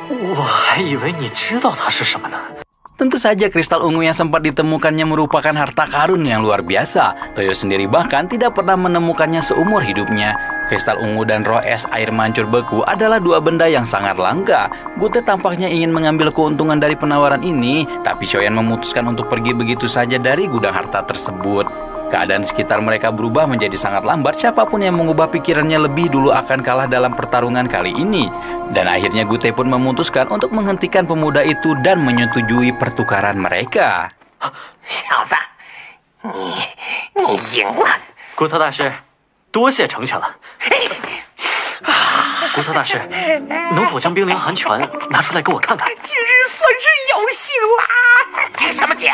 我还以为你知道它是什么呢。 Tentu saja kristal ungu yang sempat ditemukannya merupakan harta karun yang luar biasa. Toyo sendiri bahkan tidak pernah menemukannya seumur hidupnya. Kristal ungu dan roh es air mancur beku adalah 2 benda yang sangat langka. Gute tampaknya ingin mengambil keuntungan dari penawaran ini, tapi Xiaoyan memutuskan untuk pergi begitu saja dari gudang harta tersebut. Keadaan sekitar mereka berubah menjadi sangat lambat. Siapapun yang mengubah pikirannya lebih dulu akan kalah dalam pertarungan kali ini. Dan akhirnya Gute pun memutuskan untuk menghentikan pemuda itu dan menyetujui pertukaran mereka. 小子，你赢了。古特大师，多谢成全了。古特大师，能否将冰凉寒泉拿出来给我看看？今日算是有幸啦！这什么姐？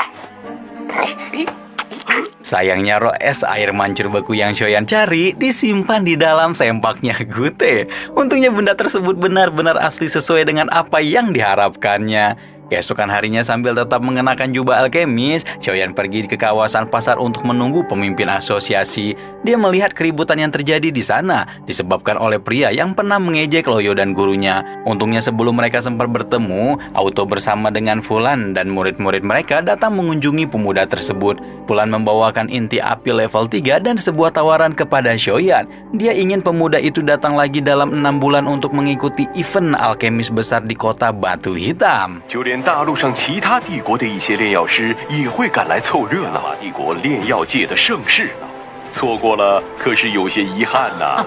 Sayangnya roh es air mancur beku yang Xiaoyan cari disimpan di dalam sempaknya Gute. Untungnya benda tersebut benar-benar asli sesuai dengan apa yang diharapkannya. Keesokan harinya sambil tetap mengenakan jubah alkemis, Xiaoyan pergi ke kawasan pasar untuk menunggu pemimpin asosiasi. Dia melihat keributan yang terjadi di sana, disebabkan oleh pria yang pernah mengejek Loyo dan gurunya. Untungnya sebelum mereka sempat bertemu, Auto bersama dengan Fulan dan murid-murid mereka datang mengunjungi pemuda tersebut. Fulan membawakan inti api level 3 dan sebuah tawaran kepada Xiaoyan. Dia ingin pemuda itu datang lagi dalam 6 bulan untuk mengikuti event alkemis besar di kota Batu Hitam. 就连大陆上其他帝国的一些炼药师也会赶来凑热闹。帝国炼药界的盛世呢，错过了可是有些遗憾呐。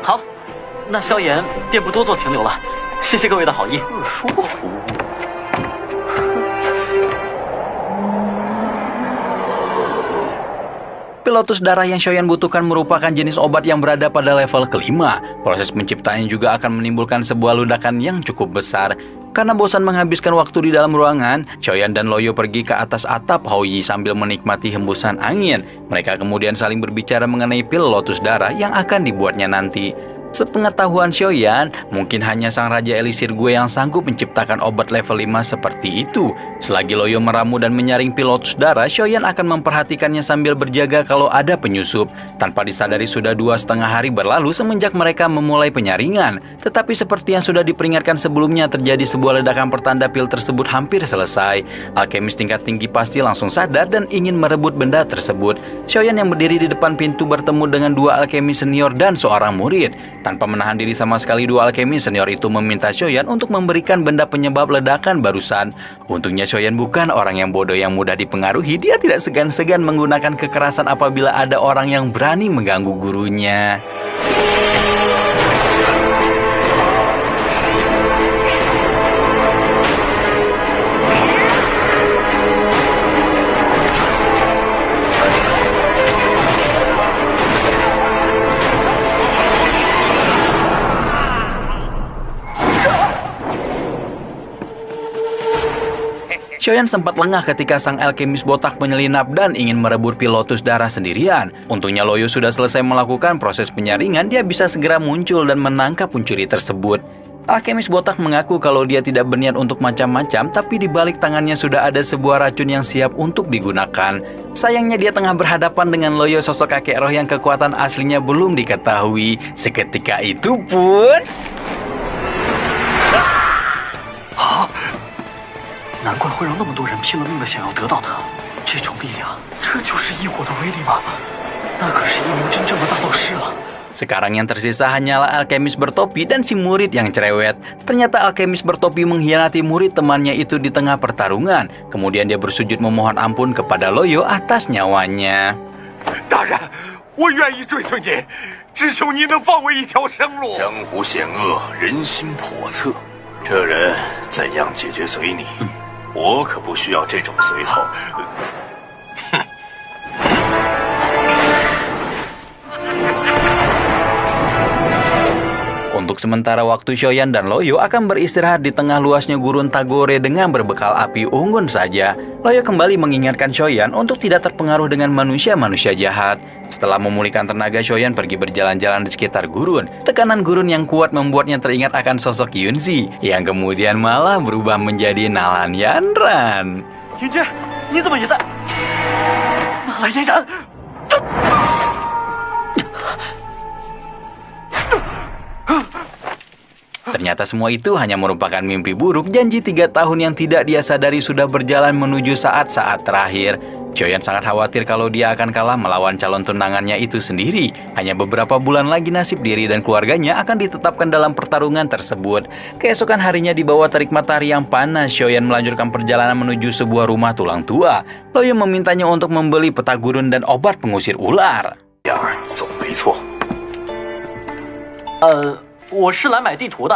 好，那萧炎便不多做停留了。谢谢各位的好意。说服。 Lotus darah yang Xiaoyan butuhkan merupakan jenis obat yang berada pada level kelima. Proses penciptaannya juga akan menimbulkan sebuah ledakan yang cukup besar. Karena bosan menghabiskan waktu di dalam ruangan, Xiaoyan dan Loyo pergi ke atas atap Haoyi sambil menikmati hembusan angin. Mereka kemudian saling berbicara mengenai pil Lotus darah yang akan dibuatnya nanti. Sepengetahuan Xiaoyan, mungkin hanya sang Raja Elisir Gue yang sanggup menciptakan obat level 5 seperti itu. Selagi Loyo meramu dan menyaring pil lotus darah, Xiaoyan akan memperhatikannya sambil berjaga kalau ada penyusup. Tanpa disadari sudah 2,5 hari berlalu semenjak mereka memulai penyaringan. Tetapi seperti yang sudah diperingatkan sebelumnya, terjadi sebuah ledakan pertanda pil tersebut hampir selesai. Alkemis tingkat tinggi pasti langsung sadar dan ingin merebut benda tersebut. Xiaoyan yang berdiri di depan pintu bertemu dengan 2 alkemis senior dan seorang murid. Tanpa menahan diri sama sekali, 2 alkemis senior itu meminta Xiaoyan untuk memberikan benda penyebab ledakan barusan. Untungnya Xiaoyan bukan orang yang bodoh yang mudah dipengaruhi. Dia tidak segan-segan menggunakan kekerasan apabila ada orang yang berani mengganggu gurunya. Xiaoyan sempat lengah ketika sang alkemis botak menyelinap dan ingin merebut pil lotus darah sendirian. Untungnya Loyo sudah selesai melakukan proses penyaringan, dia bisa segera muncul dan menangkap pencuri tersebut. Alkemis botak mengaku kalau dia tidak berniat untuk macam-macam, tapi di balik tangannya sudah ada sebuah racun yang siap untuk digunakan. Sayangnya dia tengah berhadapan dengan Loyo, sosok kakek roh yang kekuatan aslinya belum diketahui. Seketika itu pun... 难怪会让那么多人拼了命的想要得到它，这种力量，这就是异火的威力吗？那可是一名真正的大道师啊！ Sekarang yang tersisa hanyalah alkemis bertopi dan si murid yang cerewet. Ternyata alkemis bertopi mengkhianati murid temannya itu di tengah pertarungan. Kemudian dia bersujud memohon ampun kepada Loyo atas nyawanya. 大人，我愿意追随您，只求您能放我一条生路。江湖险恶，人心叵测，这人怎样解决随你，我可不需要这种随从。 Untuk sementara waktu, Xiaoyan dan Loyo akan beristirahat di tengah luasnya gurun Tagore dengan berbekal api unggun saja. Loyo kembali mengingatkan Xiaoyan untuk tidak terpengaruh dengan manusia-manusia jahat. Setelah memulihkan tenaga, Xiaoyan pergi berjalan-jalan di sekitar gurun. Tekanan gurun yang kuat membuatnya teringat akan sosok Yunzi, yang kemudian malah berubah menjadi Nalan Yanran. 云芝，你怎么也在？纳兰嫣然。 Ternyata semua itu hanya merupakan mimpi buruk. Janji 3 tahun yang tidak dia sadari sudah berjalan menuju saat-saat terakhir. Xiaoyan sangat khawatir kalau dia akan kalah melawan calon tunangannya itu sendiri. Hanya beberapa bulan lagi nasib diri dan keluarganya akan ditetapkan dalam pertarungan tersebut. Keesokan harinya di bawah terik matahari yang panas, Xiaoyan melanjutkan perjalanan menuju sebuah rumah tulang tua. Loyo memintanya untuk membeli peta gurun dan obat pengusir ular. 总没错。 我是来买地图的。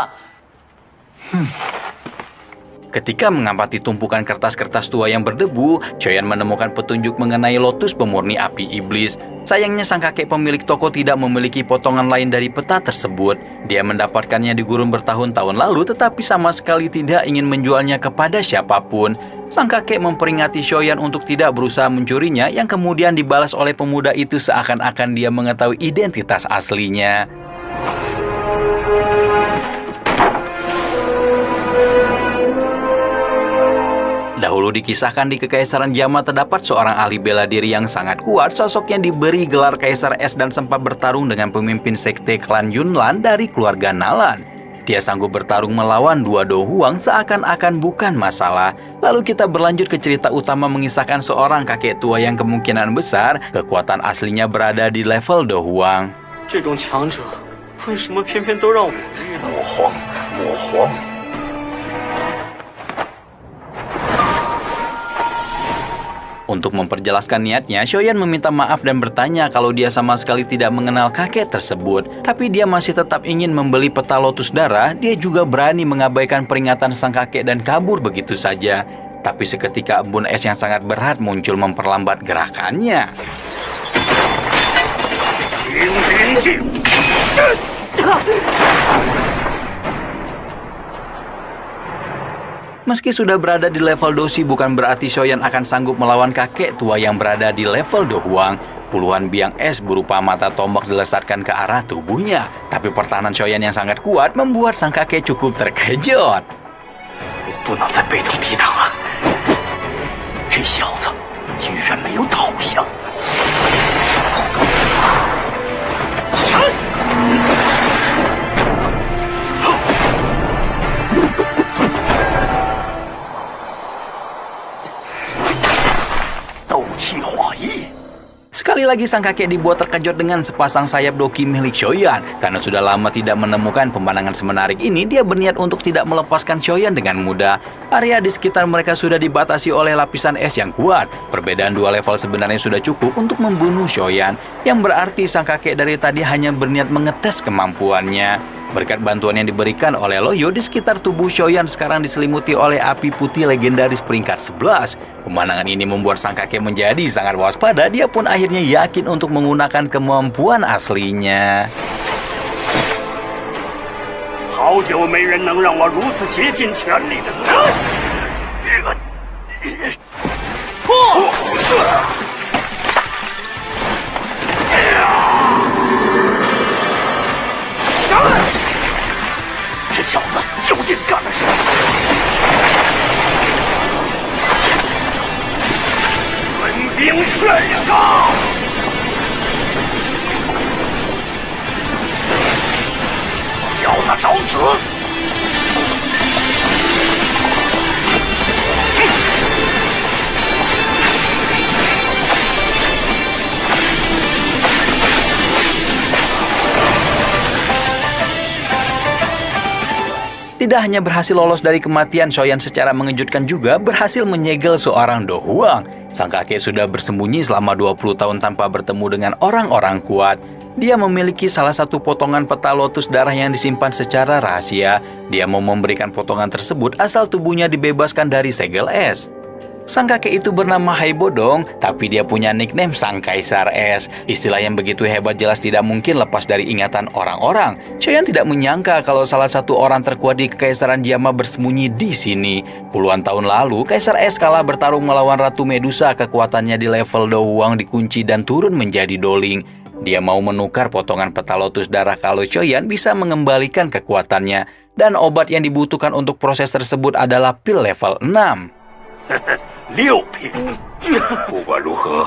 Ketika mengamati tumpukan kertas-kertas tua yang berdebu, Xiaoyan menemukan petunjuk mengenai lotus pemurni api iblis. Sayangnya sang kakek pemilik toko tidak memiliki potongan lain dari peta tersebut. Dia mendapatkannya di gurun bertahun-tahun lalu, tetapi sama sekali tidak ingin menjualnya kepada siapapun. Sang kakek memperingati Xiaoyan untuk tidak berusaha mencurinya, yang kemudian dibalas oleh pemuda itu seakan-akan dia mengetahui identitas aslinya. Dahulu dikisahkan di Kekaisaran Jama terdapat seorang ahli bela diri yang sangat kuat. Sosoknya diberi gelar Kaisar Es dan sempat bertarung dengan pemimpin sekte klan Yunlan dari keluarga Nalan. Dia sanggup bertarung melawan 2 Do Huang seakan-akan bukan masalah. Lalu kita berlanjut ke cerita utama mengisahkan seorang kakek tua yang kemungkinan besar kekuatan aslinya berada di level Do Huang. 这种强者，为什么偏偏都让我遇到？魔荒，魔荒。 Untuk memperjelaskan niatnya, Xiaoyan meminta maaf dan bertanya kalau dia sama sekali tidak mengenal kakek tersebut. Tapi dia masih tetap ingin membeli peta lotus darah. Dia juga berani mengabaikan peringatan sang kakek dan kabur begitu saja. Tapi seketika embun es yang sangat berat muncul memperlambat gerakannya. Meski sudah berada di level Dosi, bukan berarti Xiaoyan akan sanggup melawan kakek tua yang berada di level Do Huang. Puluhan biang es berupa mata tombak dilesatkan ke arah tubuhnya. Tapi pertahanan Xiaoyan yang sangat kuat membuat sang kakek cukup terkejut. 我不能再被动抵挡了。这小子居然没有倒下。斗气化翼。 Sekali lagi sang kakek dibuat terkejut dengan sepasang sayap doki milik Xiaoyan. Karena sudah lama tidak menemukan pemandangan semenarik ini, dia berniat untuk tidak melepaskan Xiaoyan dengan mudah. Area di sekitar mereka sudah dibatasi oleh lapisan es yang kuat. Perbedaan 2 level sebenarnya sudah cukup untuk membunuh Xiaoyan, yang berarti sang kakek dari tadi hanya berniat mengetes kemampuannya. Berkat bantuan yang diberikan oleh Loyo, di sekitar tubuh Xiaoyan sekarang diselimuti oleh api putih legendaris peringkat 11. Pemandangan ini membuat sang kakek menjadi sangat waspada. Dia pun akhirnya yakin untuk menggunakan kemampuan aslinya. 好久没人能让我如此竭尽全力的对待。这小子究竟干了什么？闻兵劝杀！叫他找死！ Tidak hanya berhasil lolos dari kematian, Xiaoyan secara mengejutkan juga berhasil menyegel seorang Do Huang. Sang kakek sudah bersembunyi selama 20 tahun tanpa bertemu dengan orang-orang kuat. Dia memiliki salah satu potongan peta lotus darah yang disimpan secara rahasia. Dia mau memberikan potongan tersebut asal tubuhnya dibebaskan dari segel es. Sang kakek itu bernama Hai Bodong, tapi dia punya nickname Sang Kaisar Es. Istilah yang begitu hebat jelas tidak mungkin lepas dari ingatan orang-orang. Xiaoyan tidak menyangka kalau salah satu orang terkuat di Kekaisaran Jiama bersembunyi di sini. Puluhan tahun lalu, Kaisar Es kalah bertarung melawan Ratu Medusa. Kekuatannya di level Do Huang dikunci dan turun menjadi doling. Dia mau menukar potongan peta lotus darah kalau Xiaoyan bisa mengembalikan kekuatannya. Dan obat yang dibutuhkan untuk proses tersebut adalah pil level 6. 6品。不管如何，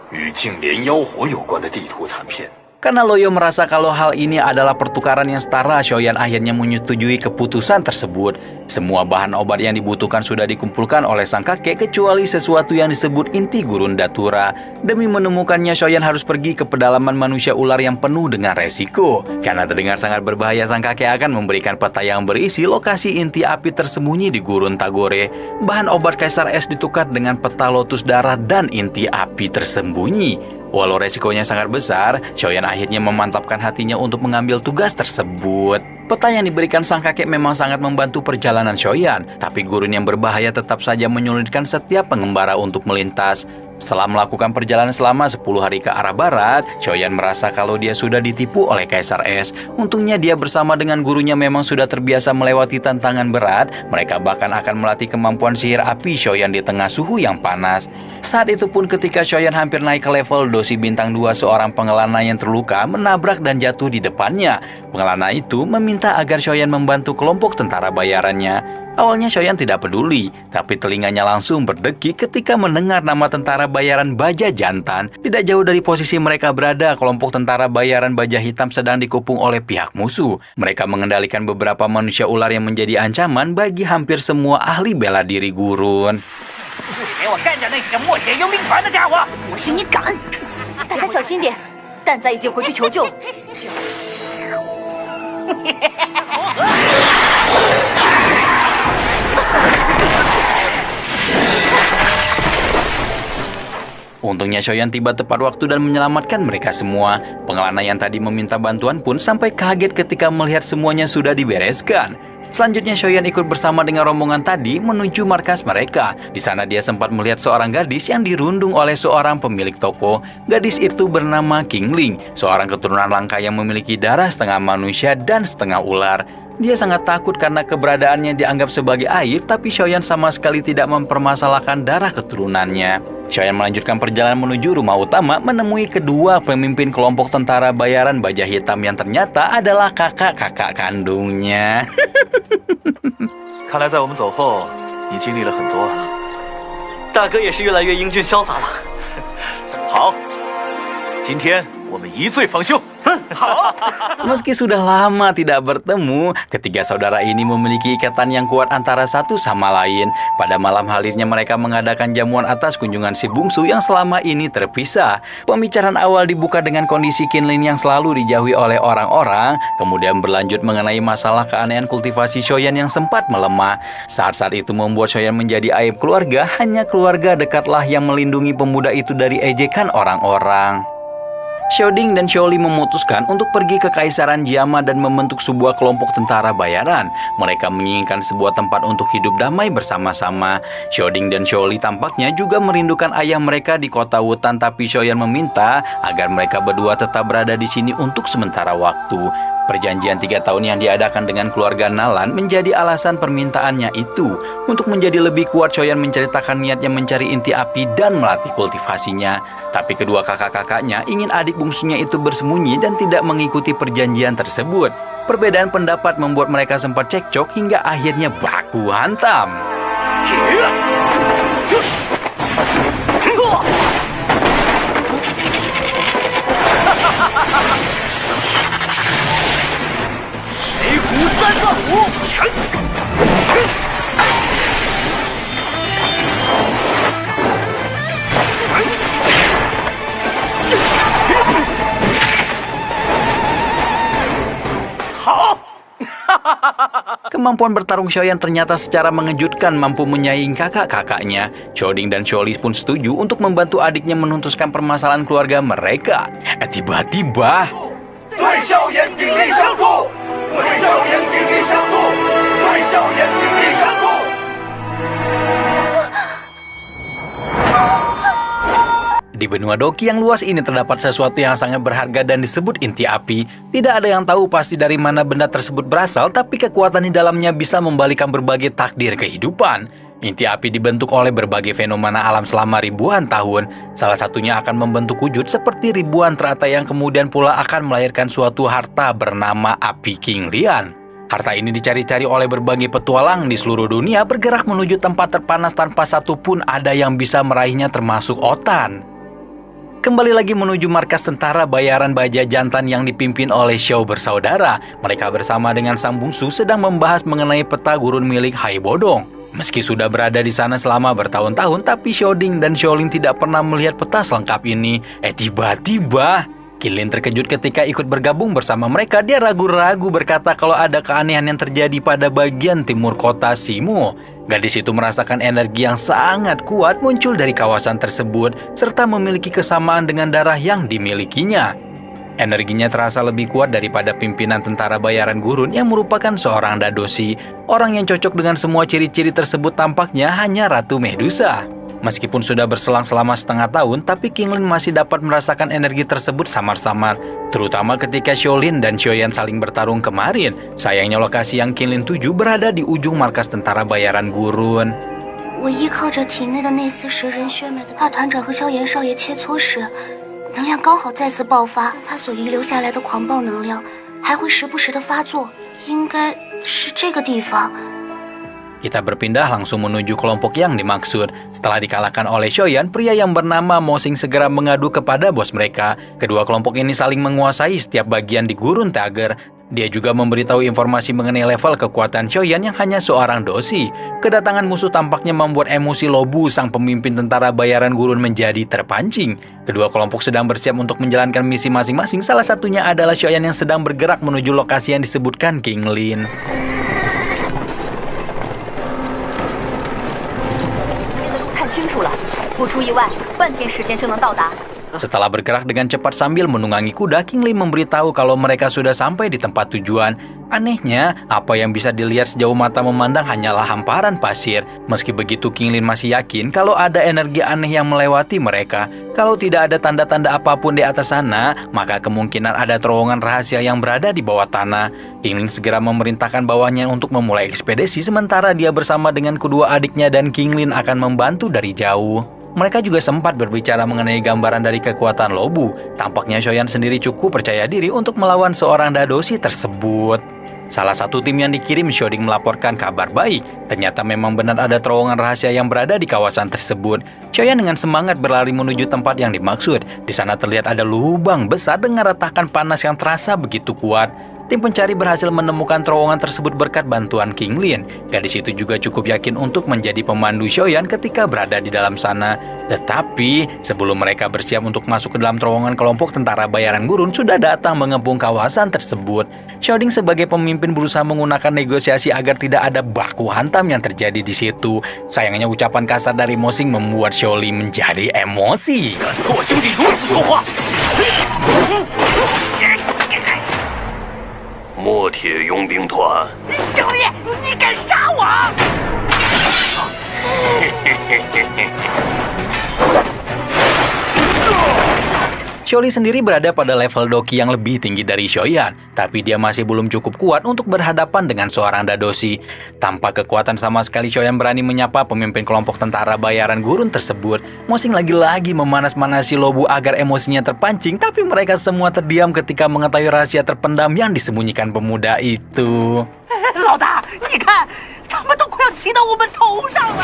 与净莲妖火有关的地图残片。 Karena Loyo merasa kalau hal ini adalah pertukaran yang setara, Xiaoyan akhirnya menyetujui keputusan tersebut. Semua bahan obat yang dibutuhkan sudah dikumpulkan oleh sang kakek kecuali sesuatu yang disebut inti gurun datura. Demi menemukannya, Xiaoyan harus pergi ke pedalaman manusia ular yang penuh dengan resiko. Karena terdengar sangat berbahaya, sang kakek akan memberikan peta yang berisi lokasi inti api tersembunyi di gurun Tagore. Bahan obat Kaisar Es ditukar dengan peta lotus darah dan inti api tersembunyi. Walau resikonya sangat besar, Xiaoyan akhirnya memantapkan hatinya untuk mengambil tugas tersebut. Peta yang diberikan sang kakek memang sangat membantu perjalanan Xiaoyan, tapi gurun yang berbahaya tetap saja menyulitkan setiap pengembara untuk melintas. Setelah melakukan perjalanan selama 10 hari ke arah barat, Xiaoyan merasa kalau dia sudah ditipu oleh Kaisar Es. Untungnya dia bersama dengan gurunya memang sudah terbiasa melewati tantangan berat. Mereka bahkan akan melatih kemampuan sihir api Xiaoyan di tengah suhu yang panas. Saat itu pun ketika Xiaoyan hampir naik ke level Dosi Bintang 2, seorang pengelana yang terluka menabrak dan jatuh di depannya. Pengelana itu meminta agar Xiaoyan membantu kelompok tentara bayarannya. Awalnya Xiaoyan tidak peduli, tapi telinganya langsung berdeki ketika mendengar nama tentara bayaran Baja Jantan. Tidak jauh dari posisi mereka berada, kelompok tentara bayaran Baja Hitam sedang dikepung oleh pihak musuh. Mereka mengendalikan beberapa manusia ular yang menjadi ancaman bagi hampir semua ahli bela diri gurun. 给我干掉那几个墨铁幽冥团的家伙！ 我信你敢！大家小心点，蛋仔已经回去求救。 Untungnya Xiaoyan tiba tepat waktu dan menyelamatkan mereka semua. Pengelana yang tadi meminta bantuan pun sampai kaget ketika melihat semuanya sudah dibereskan. Selanjutnya Xiaoyan ikut bersama dengan rombongan tadi menuju markas mereka. Di sana dia sempat melihat seorang gadis yang dirundung oleh seorang pemilik toko. Gadis itu bernama Qingling, seorang keturunan langka yang memiliki darah setengah manusia dan setengah ular. Dia sangat takut karena keberadaannya dianggap sebagai aib, tapi Xiaoyan sama sekali tidak mempermasalahkan darah keturunannya. Xiaoyan melanjutkan perjalanan menuju rumah utama menemui kedua pemimpin kelompok tentara bayaran baja hitam yang ternyata adalah kakak-kakak kandungnya. 看来在我们走后，你经历了很多。大哥也是越来越英俊潇洒了。好，今天我们一醉方休。好。 Meski sudah lama tidak bertemu, ketiga saudara ini memiliki ikatan yang kuat antara satu sama lain. Pada malam harinya mereka mengadakan jamuan atas kunjungan si bungsu yang selama ini terpisah. Pembicaraan awal dibuka dengan kondisi Qinlin yang selalu dijauhi oleh orang-orang, kemudian berlanjut mengenai masalah keanehan kultivasi Xiaoyan yang sempat melemah. Saat-saat itu membuat Xiaoyan menjadi aib keluarga, hanya keluarga dekatlah yang melindungi pemuda itu dari ejekan orang-orang. Xiaoding dan Xiaoli memutuskan untuk pergi ke Kaisaran Jiama dan membentuk sebuah kelompok tentara bayaran. Mereka menginginkan sebuah tempat untuk hidup damai bersama-sama. Xiaoding dan Xiaoli tampaknya juga merindukan ayah mereka di kota Wutan, tapi Xiaoyan meminta agar mereka berdua tetap berada di sini untuk sementara waktu. Perjanjian 3 tahun yang diadakan dengan keluarga Nalan menjadi alasan permintaannya itu. Untuk menjadi lebih kuat, Xiaoyan menceritakan niatnya mencari inti api dan melatih kultivasinya. Tapi kedua kakak-kakaknya ingin adik bungsunya itu bersembunyi dan tidak mengikuti perjanjian tersebut. Perbedaan pendapat membuat mereka sempat cekcok hingga akhirnya baku hantam. Kemampuan bertarung Xiaoyan ternyata secara mengejutkan mampu menyaingi kakak-kakaknya. Xiaoding dan Xiaoli pun setuju untuk membantu adiknya menuntaskan permasalahan keluarga mereka. Tiba-tiba, di benua Doki yang luas ini terdapat sesuatu yang sangat berharga dan disebut inti api. Tidak ada yang tahu pasti dari mana benda tersebut berasal, tapi kekuatan di dalamnya bisa membalikan berbagai takdir kehidupan. Inti api dibentuk oleh berbagai fenomena alam selama ribuan tahun. Salah satunya akan membentuk wujud seperti ribuan teratai yang kemudian pula akan melahirkan suatu harta bernama api Qinglian. Harta ini dicari-cari oleh berbagai petualang di seluruh dunia, bergerak menuju tempat terpanas tanpa satupun ada yang bisa meraihnya termasuk Otan. Kembali lagi menuju markas tentara bayaran baja jantan yang dipimpin oleh Xiao bersaudara. Mereka bersama dengan sang bungsu sedang membahas mengenai peta gurun milik Hai Bodong. Meski sudah berada di sana selama bertahun-tahun, tapi Xiaoding dan Xiaolin tidak pernah melihat peta selengkap ini. Tiba-tiba, Qinlin terkejut ketika ikut bergabung bersama mereka. Dia ragu-ragu berkata kalau ada keanehan yang terjadi pada bagian timur kota Simu. Gadis itu merasakan energi yang sangat kuat muncul dari kawasan tersebut, serta memiliki kesamaan dengan darah yang dimilikinya. Energinya terasa lebih kuat daripada pimpinan tentara bayaran gurun yang merupakan seorang dadoshi. Orang yang cocok dengan semua ciri-ciri tersebut tampaknya hanya Ratu Medusa. Meskipun sudah berselang selama setengah tahun, tapi Qinlin masih dapat merasakan energi tersebut samar-samar. Terutama ketika Xiaolin dan Xiaoyan saling bertarung kemarin. Sayangnya lokasi yang Qinlin tuju berada di ujung markas tentara bayaran gurun. 我依靠着体内的那丝蛇人血脉的大团长和萧炎少爷切磋时，能量刚好再次爆发。他所遗留下来的狂暴能量还会时不时的发作，应该是这个地方。 Kita berpindah langsung menuju kelompok yang dimaksud. Setelah dikalahkan oleh Xiaoyan, pria yang bernama Mosing segera mengadu kepada bos mereka. Kedua kelompok ini saling menguasai setiap bagian di gurun Tiger. Dia juga memberitahu informasi mengenai level kekuatan Xiaoyan yang hanya seorang dosi. Kedatangan musuh tampaknya membuat emosi Lobu, sang pemimpin tentara bayaran gurun, menjadi terpancing. Kedua kelompok sedang bersiap untuk menjalankan misi masing-masing. Salah satunya adalah Xiaoyan yang sedang bergerak menuju lokasi yang disebutkan Qinglin. Setelah bergerak dengan cepat sambil menunggangi kuda, Qinglin memberitahu kalau mereka sudah sampai di tempat tujuan. Anehnya, apa yang bisa dilihat sejauh mata memandang hanyalah hamparan pasir. Meski begitu, Qinglin masih yakin kalau ada energi aneh yang melewati mereka. Kalau tidak ada tanda-tanda apapun di atas sana, maka kemungkinan ada terowongan rahasia yang berada di bawah tanah. Qinglin segera memerintahkan bawahnya untuk memulai ekspedisi, sementara dia bersama dengan kedua adiknya dan Qinglin akan membantu dari jauh. Mereka juga sempat berbicara mengenai gambaran dari kekuatan Lobu. Tampaknya Shoyan sendiri cukup percaya diri untuk melawan seorang dadoshi tersebut. Salah satu tim yang dikirim Shoding melaporkan kabar baik. Ternyata memang benar ada terowongan rahasia yang berada di kawasan tersebut. Shoyan dengan semangat berlari menuju tempat yang dimaksud. Di sana terlihat ada lubang besar dengan retakan panas yang terasa begitu kuat. Tim pencari berhasil menemukan terowongan tersebut berkat bantuan King Lin. Gadis itu juga cukup yakin untuk menjadi pemandu Shoyan ketika berada di dalam sana. Tetapi sebelum mereka bersiap untuk masuk ke dalam terowongan, kelompok tentara bayaran gurun sudah datang mengepung kawasan tersebut. Shoding sebagai pemimpin berusaha menggunakan negosiasi agar tidak ada baku hantam yang terjadi di situ. Sayangnya ucapan kasar dari Mosing membuat Sholi menjadi emosi. 和我兄弟如此说话！墨铁佣兵团，兄弟，你敢杀我？ Sholi sendiri berada pada level Doki yang lebih tinggi dari Shoyan, tapi dia masih belum cukup kuat untuk berhadapan dengan seorang dadoshi. Tanpa kekuatan sama sekali, Shoyan berani menyapa pemimpin kelompok tentara bayaran gurun tersebut. Mosing lagi-lagi memanas-manasi Lobu agar emosinya terpancing, tapi mereka semua terdiam ketika mengetahui rahasia terpendam yang disembunyikan pemuda itu. 老大，你看，他们都快要骑到我们头上了。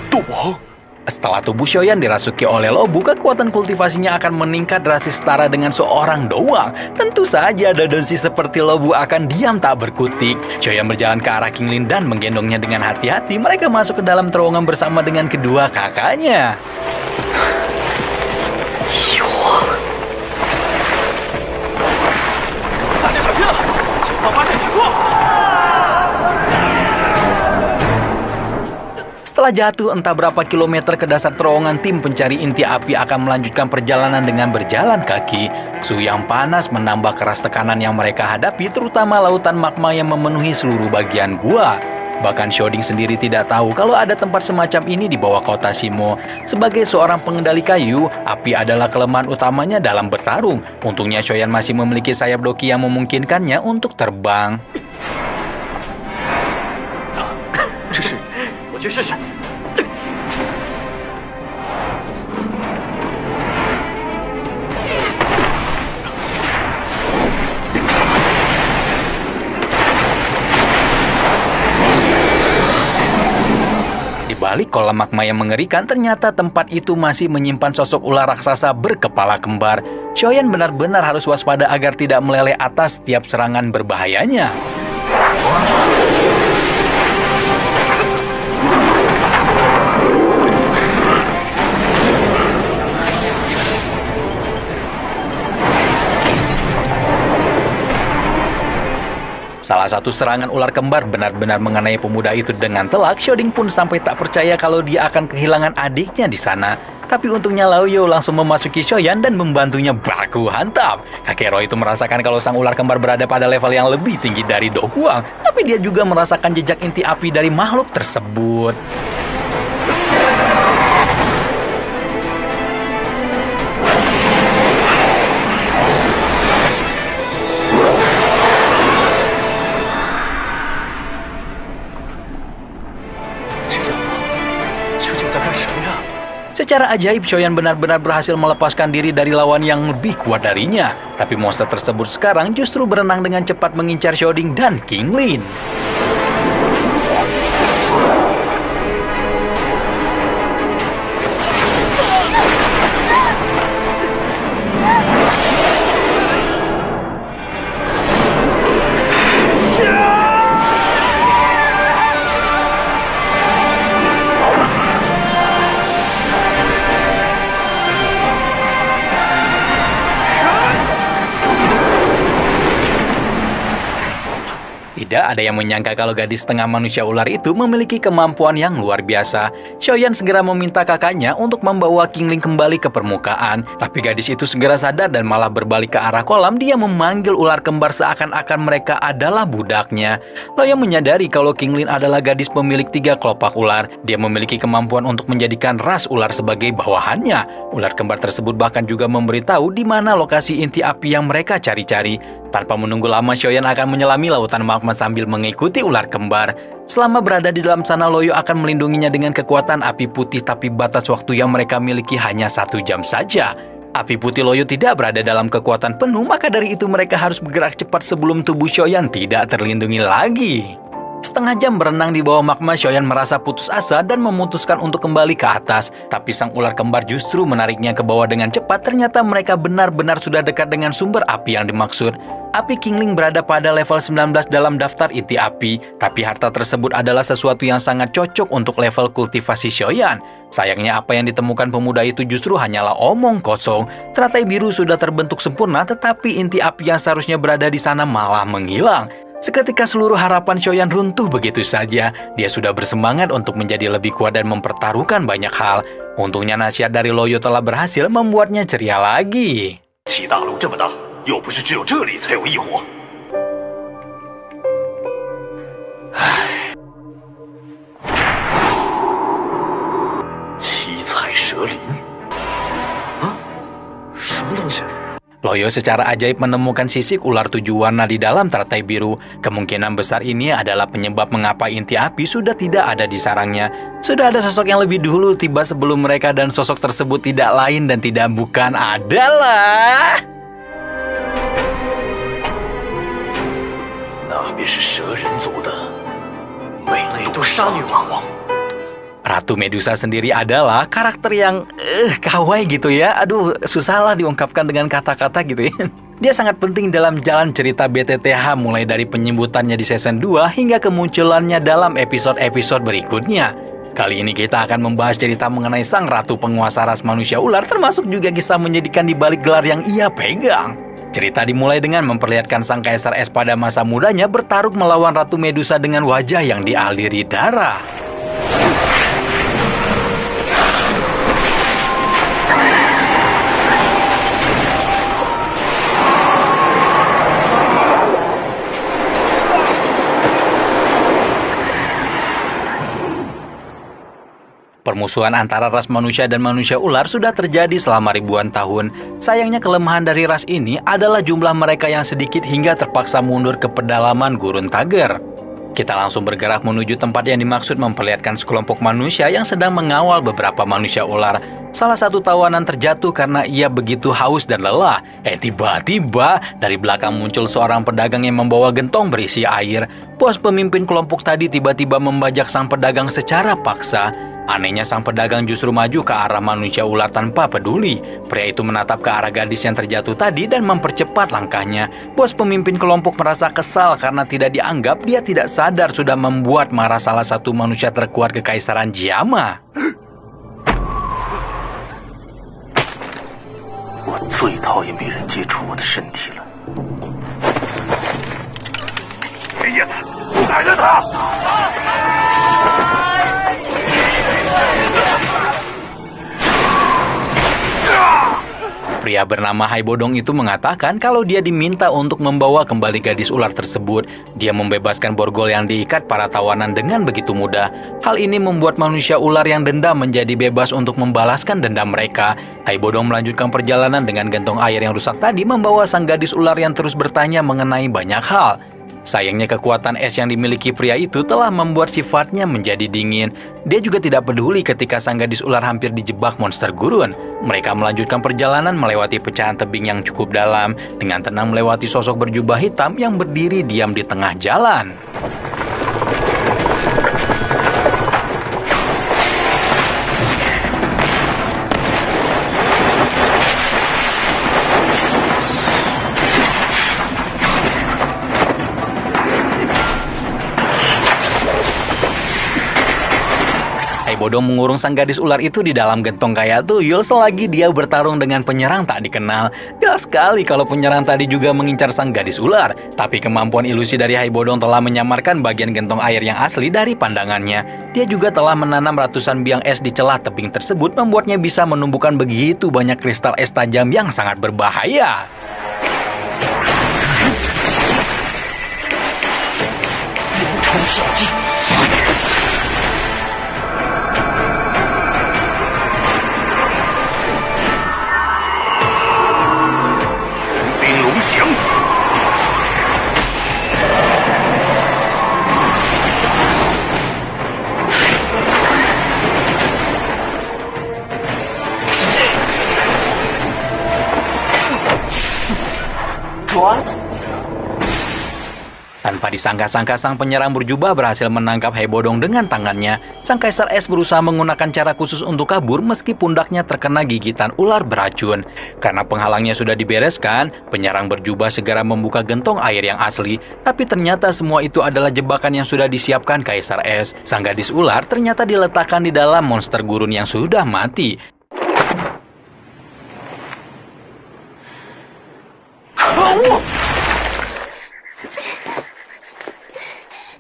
斗王。 Setelah tubuh Shoyan dirasuki oleh Lobu, kekuatan kultivasinya akan meningkat drastis setara dengan seorang doang. Tentu saja dadoshi seperti Lobu akan diam tak berkutik. Shoyan berjalan ke arah King Lin dan menggendongnya dengan hati-hati. Mereka masuk ke dalam terowongan bersama dengan kedua kakaknya. 大家小心了，前方发现情况。 Setelah jatuh entah berapa kilometer ke dasar terowongan, tim pencari inti api akan melanjutkan perjalanan dengan berjalan kaki. Suhu yang panas menambah keras tekanan yang mereka hadapi, terutama lautan magma yang memenuhi seluruh bagian gua. Bahkan Shoding sendiri tidak tahu kalau ada tempat semacam ini di bawah kota Shimo. Sebagai seorang pengendali kayu, api adalah kelemahan utamanya dalam bertarung. Untungnya Shoyan masih memiliki sayap Doki yang memungkinkannya untuk terbang. 这是，我去试试。 Di balik kolam magma yang mengerikan, ternyata tempat itu masih menyimpan sosok ular raksasa berkepala kembar. Shoyan benar-benar harus waspada agar tidak meleleh atas setiap serangan berbahayanya. Salah satu serangan ular kembar benar-benar mengenai pemuda itu dengan telak. Shoding pun sampai tak percaya kalau dia akan kehilangan adiknya di sana. Tapi untungnya Laoyo langsung memasuki Shoyan dan membantunya baku hantam. Kakek Roy itu merasakan kalau sang ular kembar berada pada level yang lebih tinggi dari Do Huang. Tapi dia juga merasakan jejak inti api dari makhluk tersebut. Secara ajaib, Shoyan benar-benar berhasil melepaskan diri dari lawan yang lebih kuat darinya. Tapi monster tersebut sekarang justru berenang dengan cepat mengincar Shoding dan King Lin. Di Tidak ada yang menyangka kalau gadis setengah manusia ular itu memiliki kemampuan yang luar biasa. Xiaoyan segera meminta kakaknya untuk membawa Qingling kembali ke permukaan. Tapi gadis itu segera sadar dan malah berbalik ke arah kolam. Dia memanggil ular kembar seakan-akan mereka adalah budaknya. Loyang menyadari kalau Qingling adalah gadis pemilik 3 kelopak ular. Dia memiliki kemampuan untuk menjadikan ras ular sebagai bawahannya. Ular kembar tersebut bahkan juga memberitahu di mana lokasi inti api yang mereka cari-cari. Tanpa menunggu lama, Xiaoyan akan menyelami lautan magma sambil mengikuti ular kembar. Selama berada di dalam sana, Loyo akan melindunginya dengan kekuatan api putih, tapi batas waktu yang mereka miliki hanya 1 jam saja. Api putih Loyo tidak berada dalam kekuatan penuh, maka dari itu mereka harus bergerak cepat sebelum tubuh Xiaoyan tidak terlindungi lagi. Setengah jam berenang di bawah magma, Xiaoyan merasa putus asa dan memutuskan untuk kembali ke atas. Tapi sang ular kembar justru menariknya ke bawah dengan cepat. Ternyata mereka benar-benar sudah dekat dengan sumber api yang dimaksud. Api Qingling berada pada level 19 dalam daftar inti api. Tapi harta tersebut adalah sesuatu yang sangat cocok untuk level kultivasi Xiaoyan. Sayangnya apa yang ditemukan pemuda itu justru hanyalah omong kosong. Teratai biru sudah terbentuk sempurna, tetapi inti api yang seharusnya berada di sana malah menghilang. Seketika seluruh harapan Xiaoyan runtuh begitu saja. Dia sudah bersemangat untuk menjadi lebih kuat dan mempertaruhkan banyak hal. Untungnya nasihat dari Loyo telah berhasil membuatnya ceria lagi. 七大陆这么大，又不是只有这里才有异火。唉，七彩蛇鳞，什么东西？ Loyo secara ajaib menemukan sisik ular 7 warna di dalam teratai biru. Kemungkinan besar ini adalah penyebab mengapa inti api sudah tidak ada di sarangnya. Sudah ada sosok yang lebih dulu tiba sebelum mereka dan sosok tersebut tidak lain dan tidak bukan adalah... 那便是蛇人族的美杜莎女王。 Ratu Medusa sendiri adalah karakter yang kawaii gitu ya. Aduh, susah lah diungkapkan dengan kata-kata gitu ya. Dia sangat penting dalam jalan cerita BTTH mulai dari penyebutannya di season 2 hingga kemunculannya dalam episode-episode berikutnya. Kali ini kita akan membahas cerita mengenai sang ratu penguasa ras manusia ular, termasuk juga kisah menyedihkan di balik gelar yang ia pegang. Cerita dimulai dengan memperlihatkan sang kaisar es pada masa mudanya bertarung melawan Ratu Medusa dengan wajah yang dialiri darah. Permusuhan antara ras manusia dan manusia ular sudah terjadi selama ribuan tahun. Sayangnya kelemahan dari ras ini adalah jumlah mereka yang sedikit hingga terpaksa mundur ke pedalaman gurun Tager. Kita langsung bergerak menuju tempat yang dimaksud memperlihatkan sekelompok manusia yang sedang mengawal beberapa manusia ular. Salah satu tawanan terjatuh karena ia begitu haus dan lelah. Tiba-tiba dari belakang muncul seorang pedagang yang membawa gentong berisi air. Bos pemimpin kelompok tadi tiba-tiba membajak sang pedagang secara paksa. Anehnya sang pedagang justru maju ke arah manusia ular tanpa peduli. Pria itu menatap ke arah gadis yang terjatuh tadi dan mempercepat langkahnya. Bos pemimpin kelompok merasa kesal karena tidak dianggap. Dia tidak sadar sudah membuat marah salah satu manusia terkuat kekaisaran Jiama. 我最讨厌别人接触我的身体了。黑叶子，宰了他！ Pria bernama Hai Bodong itu mengatakan kalau dia diminta untuk membawa kembali gadis ular tersebut. Dia membebaskan borgol yang diikat para tawanan dengan begitu mudah. Hal ini membuat manusia ular yang dendam menjadi bebas untuk membalaskan dendam mereka. Hai Bodong melanjutkan perjalanan dengan gentong air yang rusak tadi membawa sang gadis ular yang terus bertanya mengenai banyak hal. Sayangnya kekuatan es yang dimiliki pria itu telah membuat sifatnya menjadi dingin. Dia juga tidak peduli ketika sang gadis ular hampir dijebak monster gurun. Mereka melanjutkan perjalanan melewati pecahan tebing yang cukup dalam, dengan tenang melewati sosok berjubah hitam yang berdiri diam di tengah jalan. Bodong mengurung sang gadis ular itu di dalam gentong kayak tuyul selagi dia bertarung dengan penyerang tak dikenal. Jelas sekali kalau penyerang tadi juga mengincar sang gadis ular. Tapi kemampuan ilusi dari Hai Bodong telah menyamarkan bagian gentong air yang asli dari pandangannya. Dia juga telah menanam ratusan biang es di celah tebing tersebut, membuatnya bisa menumbuhkan begitu banyak kristal es tajam yang sangat berbahaya. Tanpa disangka-sangka, sang penyerang berjubah berhasil menangkap Hai Bodong dengan tangannya. Sang kaisar es berusaha menggunakan cara khusus untuk kabur meski pundaknya terkena gigitan ular beracun. Karena penghalangnya sudah dibereskan, penyerang berjubah segera membuka gentong air yang asli. Tapi ternyata semua itu adalah jebakan yang sudah disiapkan kaisar es. Sang gadis ular ternyata diletakkan di dalam monster gurun yang sudah mati.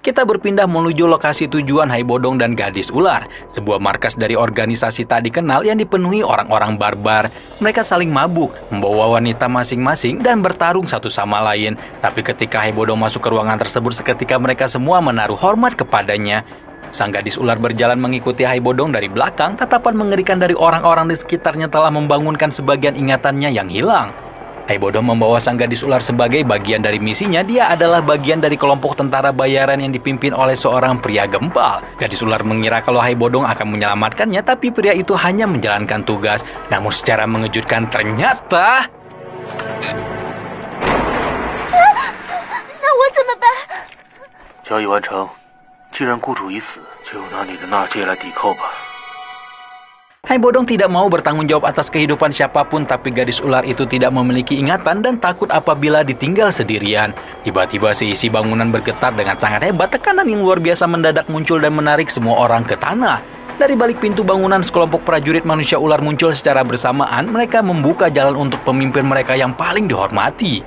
Kita berpindah menuju lokasi tujuan Hai Bodong dan gadis ular, sebuah markas dari organisasi tak dikenal yang dipenuhi orang-orang barbar. Mereka saling mabuk, membawa wanita masing-masing dan bertarung satu sama lain. Tapi ketika Hai Bodong masuk ke ruangan tersebut, seketika mereka semua menaruh hormat kepadanya. Sang gadis ular berjalan mengikuti Hai Bodong dari belakang. Tatapan mengerikan dari orang-orang di sekitarnya telah membangunkan sebagian ingatannya yang hilang. Hai Bodong membawa sang gadis ular sebagai bagian dari misinya. Dia adalah bagian dari kelompok tentara bayaran yang dipimpin oleh seorang pria gempal. Gadis ular mengira kalau Hai Bodong akan menyelamatkannya, tapi pria itu hanya menjalankan tugas. Namun secara mengejutkan ternyata... 那我怎么办？ 交易完成，既然雇主已死，就拿你的纳戒来抵扣吧。 Hai Bodong tidak mau bertanggung jawab atas kehidupan siapapun, tapi gadis ular itu tidak memiliki ingatan dan takut apabila ditinggal sendirian. Tiba-tiba seisi bangunan bergetar dengan sangat hebat. Tekanan yang luar biasa mendadak muncul dan menarik semua orang ke tanah. Dari balik pintu bangunan, sekelompok prajurit manusia ular muncul secara bersamaan. Mereka membuka jalan untuk pemimpin mereka yang paling dihormati.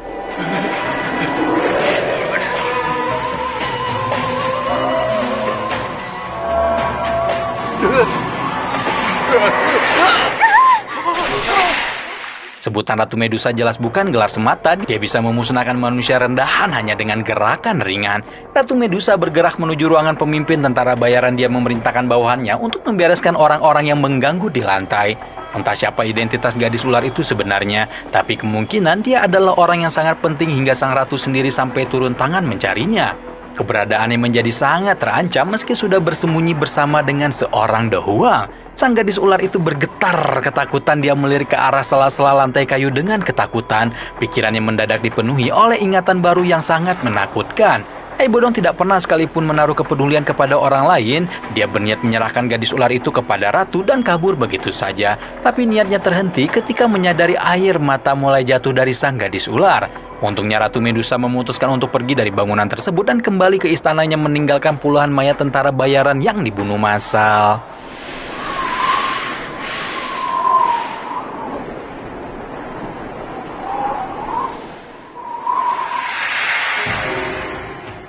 Sebutan Ratu Medusa jelas bukan gelar semata. Dia bisa memusnahkan manusia rendahan hanya dengan gerakan ringan. Ratu Medusa bergerak menuju ruangan pemimpin tentara bayaran. Dia memerintahkan bawahannya untuk membereskan orang-orang yang mengganggu di lantai. Entah siapa identitas gadis ular itu sebenarnya, tapi kemungkinan dia adalah orang yang sangat penting hingga sang ratu sendiri sampai turun tangan mencarinya. Keberadaannya menjadi sangat terancam meski sudah bersembunyi bersama dengan seorang dehuang. Sang gadis ular itu bergetar ketakutan. Dia melirik ke arah sela-sela lantai kayu dengan ketakutan. Pikirannya mendadak dipenuhi oleh ingatan baru yang sangat menakutkan. Hai Bodong tidak pernah sekalipun menaruh kepedulian kepada orang lain. Dia berniat menyerahkan gadis ular itu kepada ratu dan kabur begitu saja. Tapi niatnya terhenti ketika menyadari air mata mulai jatuh dari sang gadis ular. Untungnya Ratu Medusa memutuskan untuk pergi dari bangunan tersebut dan kembali ke istananya meninggalkan puluhan mayat tentara bayaran yang dibunuh massal.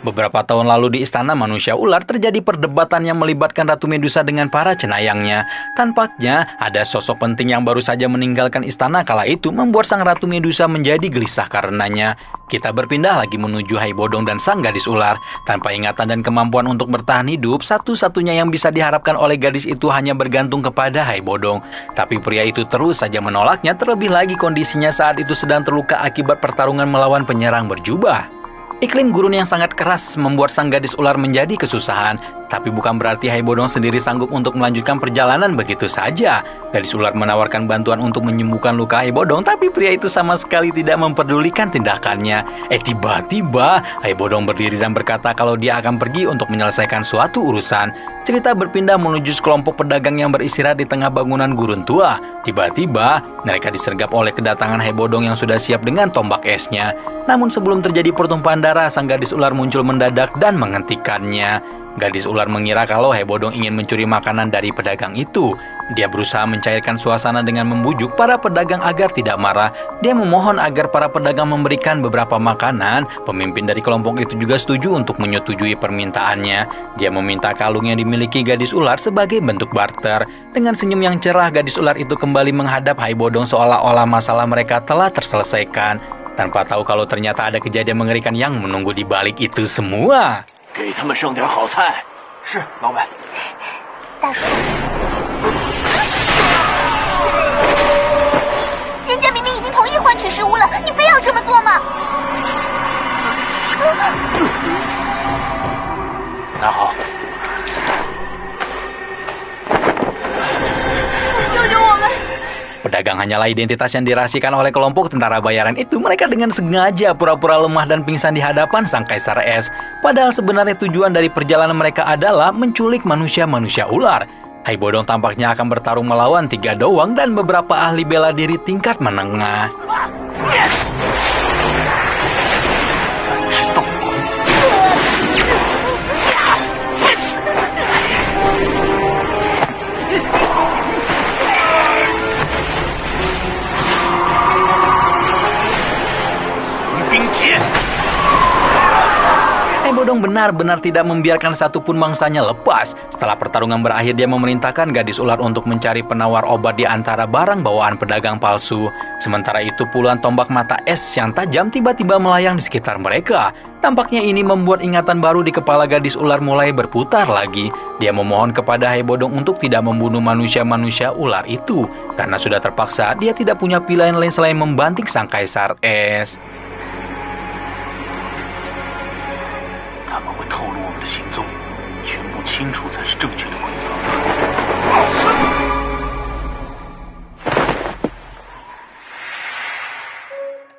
Beberapa tahun lalu di Istana Manusia Ular terjadi perdebatan yang melibatkan Ratu Medusa dengan para cenayangnya. Tampaknya ada sosok penting yang baru saja meninggalkan istana kala itu, membuat sang Ratu Medusa menjadi gelisah karenanya. Kita berpindah lagi menuju Hai Bodong dan sang gadis ular. Tanpa ingatan dan kemampuan untuk bertahan hidup, satu-satunya yang bisa diharapkan oleh gadis itu hanya bergantung kepada Hai Bodong. Tapi pria itu terus saja menolaknya, terlebih lagi kondisinya saat itu sedang terluka akibat pertarungan melawan penyerang berjubah. Iklim gurun yang sangat keras membuat sang gadis ular menjadi kesusahan. Tapi bukan berarti Hai Bodong sendiri sanggup untuk melanjutkan perjalanan begitu saja. Gadis ular menawarkan bantuan untuk menyembuhkan luka Hai Bodong, tapi pria itu sama sekali tidak memperdulikan tindakannya. Tiba-tiba Hai Bodong berdiri dan berkata kalau dia akan pergi untuk menyelesaikan suatu urusan. Cerita berpindah menuju sekelompok pedagang yang beristirahat di tengah bangunan gurun tua. Tiba-tiba mereka disergap oleh kedatangan Hai Bodong yang sudah siap dengan tombak esnya. Namun sebelum terjadi pertumpahan darah, sang gadis ular muncul mendadak dan menghentikannya. Gadis ular mengira kalau Hai Bodong ingin mencuri makanan dari pedagang itu. Dia berusaha mencairkan suasana dengan membujuk para pedagang agar tidak marah. Dia memohon agar para pedagang memberikan beberapa makanan. Pemimpin dari kelompok itu juga setuju untuk menyetujui permintaannya. Dia meminta kalung yang dimiliki gadis ular sebagai bentuk barter. Dengan senyum yang cerah, gadis ular itu kembali menghadap Hai Bodong seolah-olah masalah mereka telah terselesaikan. Tanpa tahu kalau ternyata ada kejadian mengerikan yang menunggu di balik itu semua. 给他们剩点好菜。是，老板。大叔，人家明明已经同意换取食物了，你非要这么做吗？拿好。救救我们！ Pedagang hanyalah identitas yang dirahasiakan oleh kelompok tentara bayaran itu. Mereka dengan sengaja pura-pura lemah dan pingsan di hadapan Sang Kaisar Es. Padahal sebenarnya tujuan dari perjalanan mereka adalah menculik manusia-manusia ular. Hai Bodong tampaknya akan bertarung melawan 3 doang dan beberapa ahli bela diri tingkat menengah. Hai Bodong benar-benar tidak membiarkan satupun mangsanya lepas. Setelah pertarungan berakhir, dia memerintahkan gadis ular untuk mencari penawar obat di antara barang bawaan pedagang palsu. Sementara itu puluhan tombak mata es yang tajam tiba-tiba melayang di sekitar mereka. Tampaknya ini membuat ingatan baru di kepala gadis ular mulai berputar lagi. Dia memohon kepada Hai Bodong untuk tidak membunuh manusia-manusia ular itu. Karena sudah terpaksa, dia tidak punya pilihan lain selain membanting Sang Kaisar Es. 他们会透露我们的行踪，全部清楚才是正确的规则。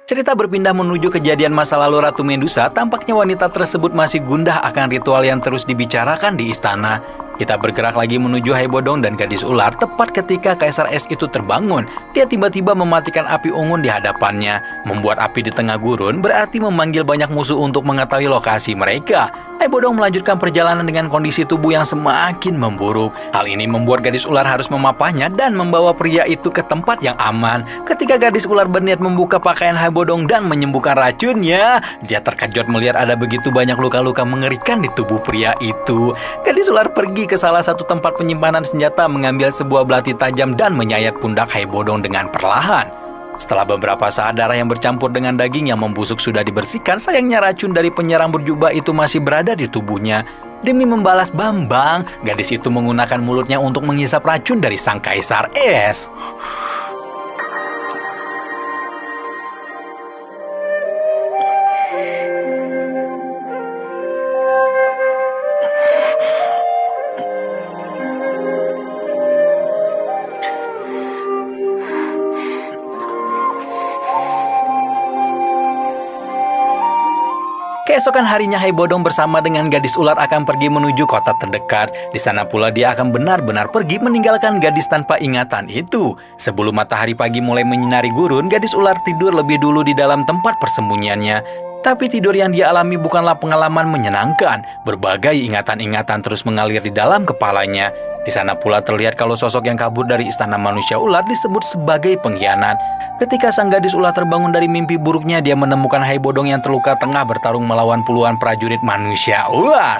Cerita berpindah menuju kejadian masa lalu Ratu Medusa. Tampaknya wanita tersebut masih gundah akan ritual yang terus dibicarakan di istana. Kita bergerak lagi menuju Hai Bodong dan gadis ular. Tepat ketika Kaisar Es itu terbangun, dia tiba-tiba mematikan api unggun di hadapannya. Membuat api di tengah gurun berarti memanggil banyak musuh untuk mengetahui lokasi mereka. Hai Bodong melanjutkan perjalanan dengan kondisi tubuh yang semakin memburuk. Hal ini membuat gadis ular harus memapahnya dan membawa pria itu ke tempat yang aman. Ketika gadis ular berniat membuka pakaian Hai Bodong dan menyembuhkan racunnya, dia terkejut melihat ada begitu banyak luka-luka mengerikan di tubuh pria itu. Gadis ular pergi ke salah satu tempat penyimpanan senjata, mengambil sebuah belati tajam dan menyayat pundak Hai Bodong dengan perlahan. Setelah beberapa saat, darah yang bercampur dengan daging yang membusuk sudah dibersihkan. Sayangnya racun dari penyerang berjubah itu masih berada di tubuhnya. Demi membalas Bambang, gadis itu menggunakan mulutnya untuk menghisap racun dari Sang Kaisar Es. Keesokan harinya Hai Bodong bersama dengan gadis ular akan pergi menuju kota terdekat. Di sana pula dia akan benar-benar pergi meninggalkan gadis tanpa ingatan itu. Sebelum matahari pagi mulai menyinari gurun, gadis ular tidur lebih dulu di dalam tempat persembunyiannya. Tapi tidur yang dia alami bukanlah pengalaman menyenangkan. Berbagai ingatan-ingatan terus mengalir di dalam kepalanya. Di sana pula terlihat kalau sosok yang kabur dari istana manusia ular disebut sebagai pengkhianat. Ketika sang gadis ular terbangun dari mimpi buruknya, dia menemukan Hai Bodong yang terluka tengah bertarung melawan puluhan prajurit manusia ular.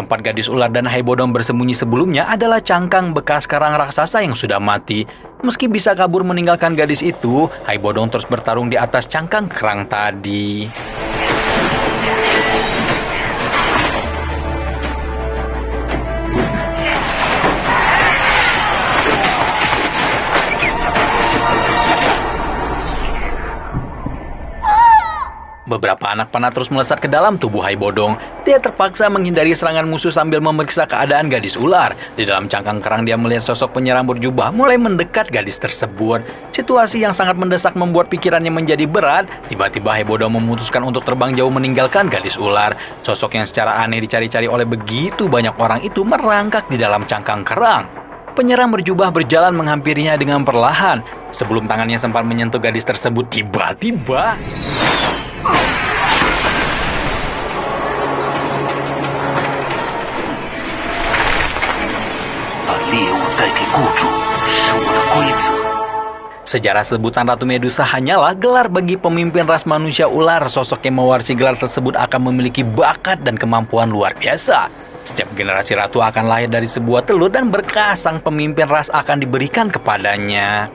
Tempat gadis ular dan Hai Bodong bersembunyi sebelumnya adalah cangkang bekas karang raksasa yang sudah mati. Meski bisa kabur meninggalkan gadis itu, Hai Bodong terus bertarung di atas cangkang kerang tadi. Beberapa anak panah terus melesat ke dalam tubuh Hai Bodong. Dia terpaksa menghindari serangan musuh sambil memeriksa keadaan gadis ular. Di dalam cangkang kerang dia melihat sosok penyerang berjubah mulai mendekat gadis tersebut. Situasi yang sangat mendesak membuat pikirannya menjadi berat. Tiba-tiba Hai Bodong memutuskan untuk terbang jauh meninggalkan gadis ular. Sosok yang secara aneh dicari-cari oleh begitu banyak orang itu merangkak di dalam cangkang kerang. Penyerang berjubah berjalan menghampirinya dengan perlahan. Sebelum tangannya sempat menyentuh gadis tersebut, tiba-tiba... 把猎物代替雇主是我的规则。 Sejarah sebutan Ratu Medusa hanyalah gelar bagi pemimpin ras manusia ular. Sosok yang mewarisi gelar tersebut akan memiliki bakat dan kemampuan luar biasa. Setiap generasi ratu akan lahir dari sebuah telur dan berkah sang pemimpin ras akan diberikan kepadanya.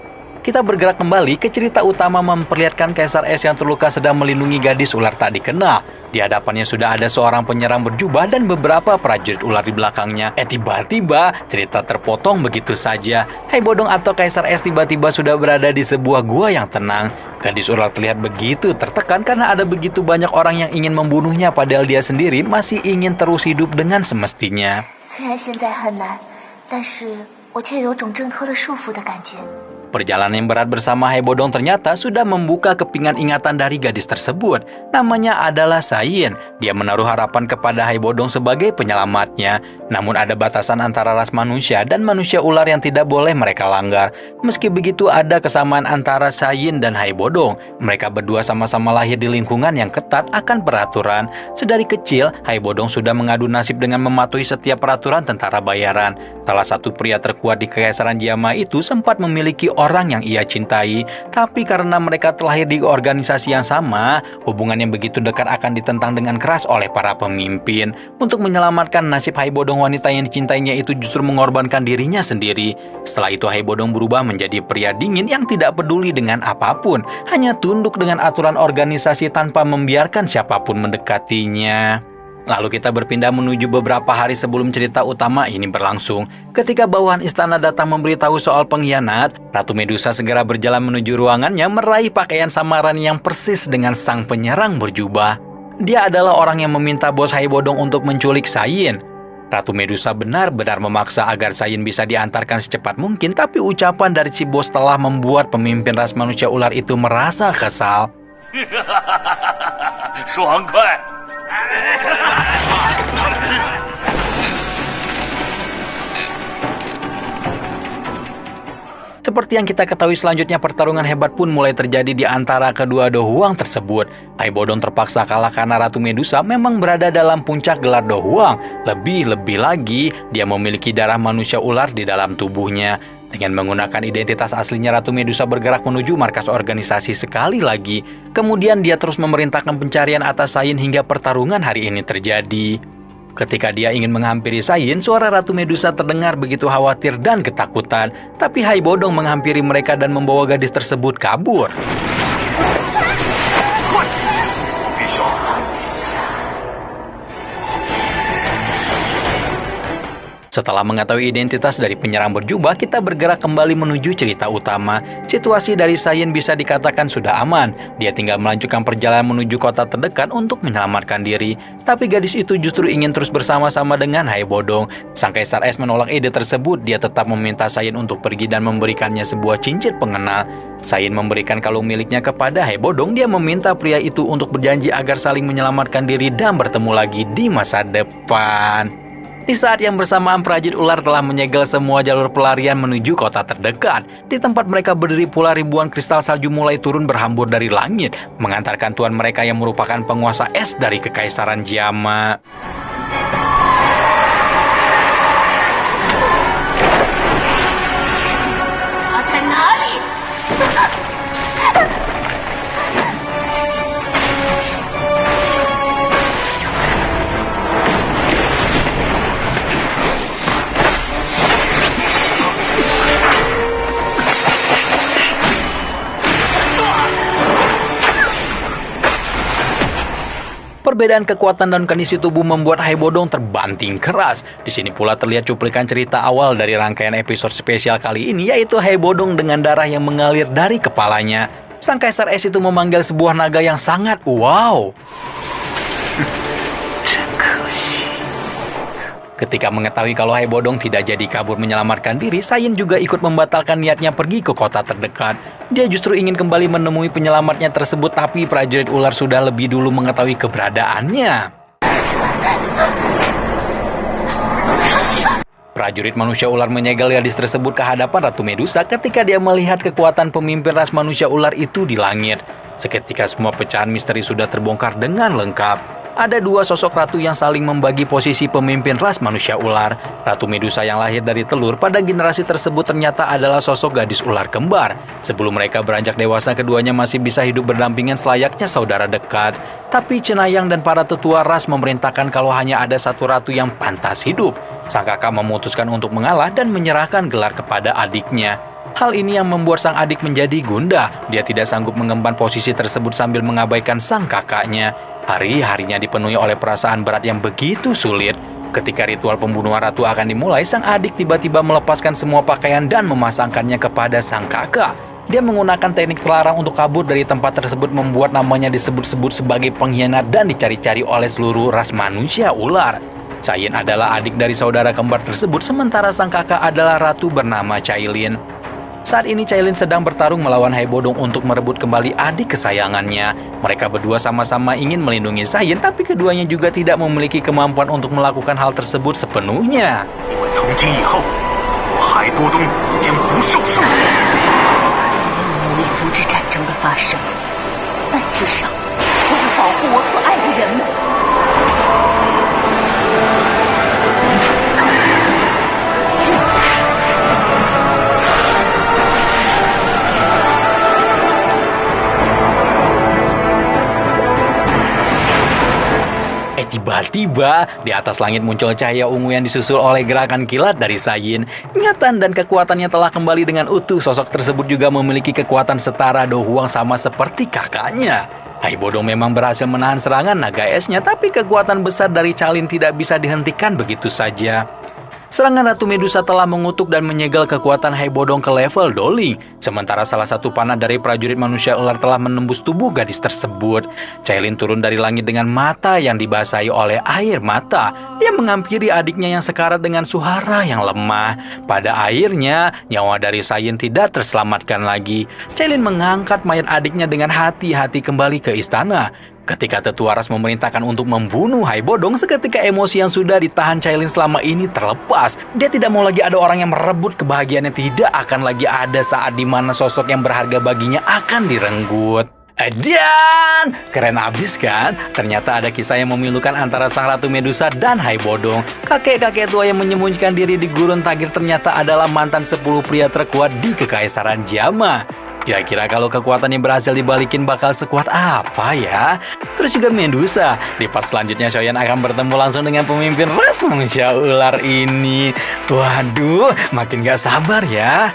Kita bergerak kembali ke cerita utama memperlihatkan Kaisar Es yang terluka sedang melindungi gadis ular tak dikenal. Di hadapannya sudah ada seorang penyerang berjubah dan beberapa prajurit ular di belakangnya. Tiba-tiba cerita terpotong begitu saja. Hai Bodong atau Kaisar Es tiba-tiba sudah berada di sebuah gua yang tenang. Gadis ular terlihat begitu tertekan karena ada begitu banyak orang yang ingin membunuhnya padahal dia sendiri masih ingin terus hidup dengan semestinya. 虽然现在很难，但是我却有种挣脱了束缚的感觉。 Perjalanan yang berat bersama Hai Bodong ternyata sudah membuka kepingan ingatan dari gadis tersebut. Namanya adalah Sayin. Dia menaruh harapan kepada Hai Bodong sebagai penyelamatnya. Namun ada batasan antara ras manusia dan manusia ular yang tidak boleh mereka langgar. Meski begitu ada kesamaan antara Sayin dan Hai Bodong. Mereka berdua sama-sama lahir di lingkungan yang ketat akan peraturan. Sedari kecil, Hai Bodong sudah mengadu nasib dengan mematuhi setiap peraturan tentara bayaran. Salah satu pria terkuat di Kekaisaran Jama itu sempat memiliki orang yang ia cintai, tapi karena mereka terlahir di organisasi yang sama, hubungan yang begitu dekat akan ditentang dengan keras oleh para pemimpin. Untuk menyelamatkan nasib Hai Bodong, wanita yang dicintainya itu justru mengorbankan dirinya sendiri. Setelah itu Hai Bodong berubah menjadi pria dingin yang tidak peduli dengan apapun, hanya tunduk dengan aturan organisasi tanpa membiarkan siapapun mendekatinya. Lalu kita berpindah menuju beberapa hari sebelum cerita utama ini berlangsung. Ketika bawahan istana datang memberitahu soal pengkhianat, Ratu Medusa segera berjalan menuju ruangannya meraih pakaian samaran yang persis dengan sang penyerang berjubah. Dia adalah orang yang meminta bos Hai Bodong untuk menculik Sayin. Ratu Medusa benar-benar memaksa agar Sayin bisa diantarkan secepat mungkin, tapi ucapan dari si bos telah membuat pemimpin ras manusia ular itu merasa kesal. 爽快！ Seperti yang kita ketahui selanjutnya, pertarungan hebat pun mulai terjadi di antara kedua dohuang tersebut. Hai Bodong terpaksa kalah karena Ratu Medusa memang berada dalam puncak gelar dohuang. Lebih-lebih lagi, dia memiliki darah manusia ular di dalam tubuhnya. Dengan menggunakan identitas aslinya, Ratu Medusa bergerak menuju markas organisasi sekali lagi. Kemudian dia terus memerintahkan pencarian atas Sayin hingga pertarungan hari ini terjadi. Ketika dia ingin menghampiri Sayin, suara Ratu Medusa terdengar begitu khawatir dan ketakutan. Tapi Hai Bodong menghampiri mereka dan membawa gadis tersebut kabur. Setelah mengetahui identitas dari penyerang berjubah, kita bergerak kembali menuju cerita utama. Situasi dari Sayin bisa dikatakan sudah aman. Dia tinggal melanjutkan perjalanan menuju kota terdekat untuk menyelamatkan diri. Tapi gadis itu justru ingin terus bersama-sama dengan Hai Bodong. Sang Kaisar Es menolak ide tersebut. Dia tetap meminta Sayin untuk pergi dan memberikannya sebuah cincin pengenal. Sayin memberikan kalung miliknya kepada Hai Bodong. Dia meminta pria itu untuk berjanji agar saling menyelamatkan diri dan bertemu lagi di masa depan. Di saat yang bersamaan, prajurit ular telah menyegel semua jalur pelarian menuju kota terdekat. Di tempat mereka berdiri pula ribuan kristal salju mulai turun berhambur dari langit, mengantarkan tuan mereka yang merupakan penguasa es dari Kekaisaran Jama. Perbedaan kekuatan dan kondisi tubuh membuat Hai Bodong terbanting keras. Di sini pula terlihat cuplikan cerita awal dari rangkaian episode spesial kali ini, yaitu Hai Bodong dengan darah yang mengalir dari kepalanya. Sang Kaisar Es itu memanggil sebuah naga yang sangat wow. Ketika mengetahui kalau Hai Bodong tidak jadi kabur menyelamatkan diri, Sayin juga ikut membatalkan niatnya pergi ke kota terdekat. Dia justru ingin kembali menemui penyelamatnya tersebut, tapi prajurit ular sudah lebih dulu mengetahui keberadaannya. Prajurit manusia ular menyegel gadis tersebut ke hadapan Ratu Medusa ketika dia melihat kekuatan pemimpin ras manusia ular itu di langit. Seketika semua pecahan misteri sudah terbongkar dengan lengkap. Ada dua sosok ratu yang saling membagi posisi pemimpin ras manusia ular. Ratu Medusa yang lahir dari telur pada generasi tersebut ternyata adalah sosok gadis ular kembar. Sebelum mereka beranjak dewasa, keduanya masih bisa hidup berdampingan selayaknya saudara dekat. Tapi Cenayang dan para tetua ras memerintahkan kalau hanya ada satu ratu yang pantas hidup. Sang kakak memutuskan untuk mengalah dan menyerahkan gelar kepada adiknya. Hal ini yang membuat sang adik menjadi gundah. Dia tidak sanggup mengemban posisi tersebut sambil mengabaikan sang kakaknya. Hari-harinya dipenuhi oleh perasaan berat yang begitu sulit. Ketika ritual pembunuhan ratu akan dimulai, sang adik tiba-tiba melepaskan semua pakaian dan memasangkannya kepada sang kakak. Dia menggunakan teknik terlarang untuk kabur dari tempat tersebut, membuat namanya disebut-sebut sebagai pengkhianat dan dicari-cari oleh seluruh ras manusia ular. Cayin adalah adik dari saudara kembar tersebut, sementara sang kakak adalah ratu bernama Cailin. Saat ini Cailin sedang bertarung melawan Hai Bodong untuk merebut kembali adik kesayangannya. Mereka berdua sama-sama ingin melindungi Sayin, tapi keduanya juga tidak memiliki kemampuan untuk melakukan hal tersebut sepenuhnya. Tiba-tiba, di atas langit muncul cahaya ungu yang disusul oleh gerakan kilat dari Sayin. Ingatan dan kekuatannya telah kembali dengan utuh. Sosok tersebut juga memiliki kekuatan setara Do Huang sama seperti kakaknya. Hai Bodong memang berhasil menahan serangan naga esnya, tapi kekuatan besar dari Cailin tidak bisa dihentikan begitu saja. Serangan Ratu Medusa telah mengutuk dan menyegel kekuatan Hai Bodong ke level Doling. Sementara salah satu panah dari prajurit manusia ular telah menembus tubuh gadis tersebut. Cailin turun dari langit dengan mata yang dibasahi oleh air mata. Dia menghampiri adiknya yang sekarat dengan suara yang lemah. Pada akhirnya, nyawa dari Sayin tidak terselamatkan lagi. Cailin mengangkat mayat adiknya dengan hati-hati kembali ke istana. Ketika tetua ras memerintahkan untuk membunuh Hai Bodong, seketika emosi yang sudah ditahan Cailin selama ini terlepas. Dia tidak mau lagi ada orang yang merebut kebahagiaannya, tidak akan lagi ada saat dimana sosok yang berharga baginya akan direnggut. Dan keren abis kan? Ternyata ada kisah yang memilukan antara sang Ratu Medusa dan Hai Bodong. Kakek-kakek tua yang menyembunyikan diri di gurun Tagir ternyata adalah mantan 10 pria terkuat di Kekaisaran Jama. Kira-kira kalau kekuatannya berhasil dibalikin bakal sekuat apa ya? Terus juga Medusa. Di part selanjutnya Shoyan akan bertemu langsung dengan pemimpin ras manusia ular ini. Waduh, makin gak sabar ya.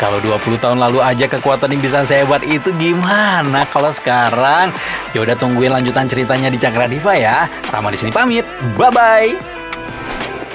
Kalau 20 tahun lalu aja kekuatan yang bisa sehebat itu, gimana kalau sekarang? Ya udah, tungguin lanjutan ceritanya di Cakra Diva ya. Rama di sini pamit. Bye bye.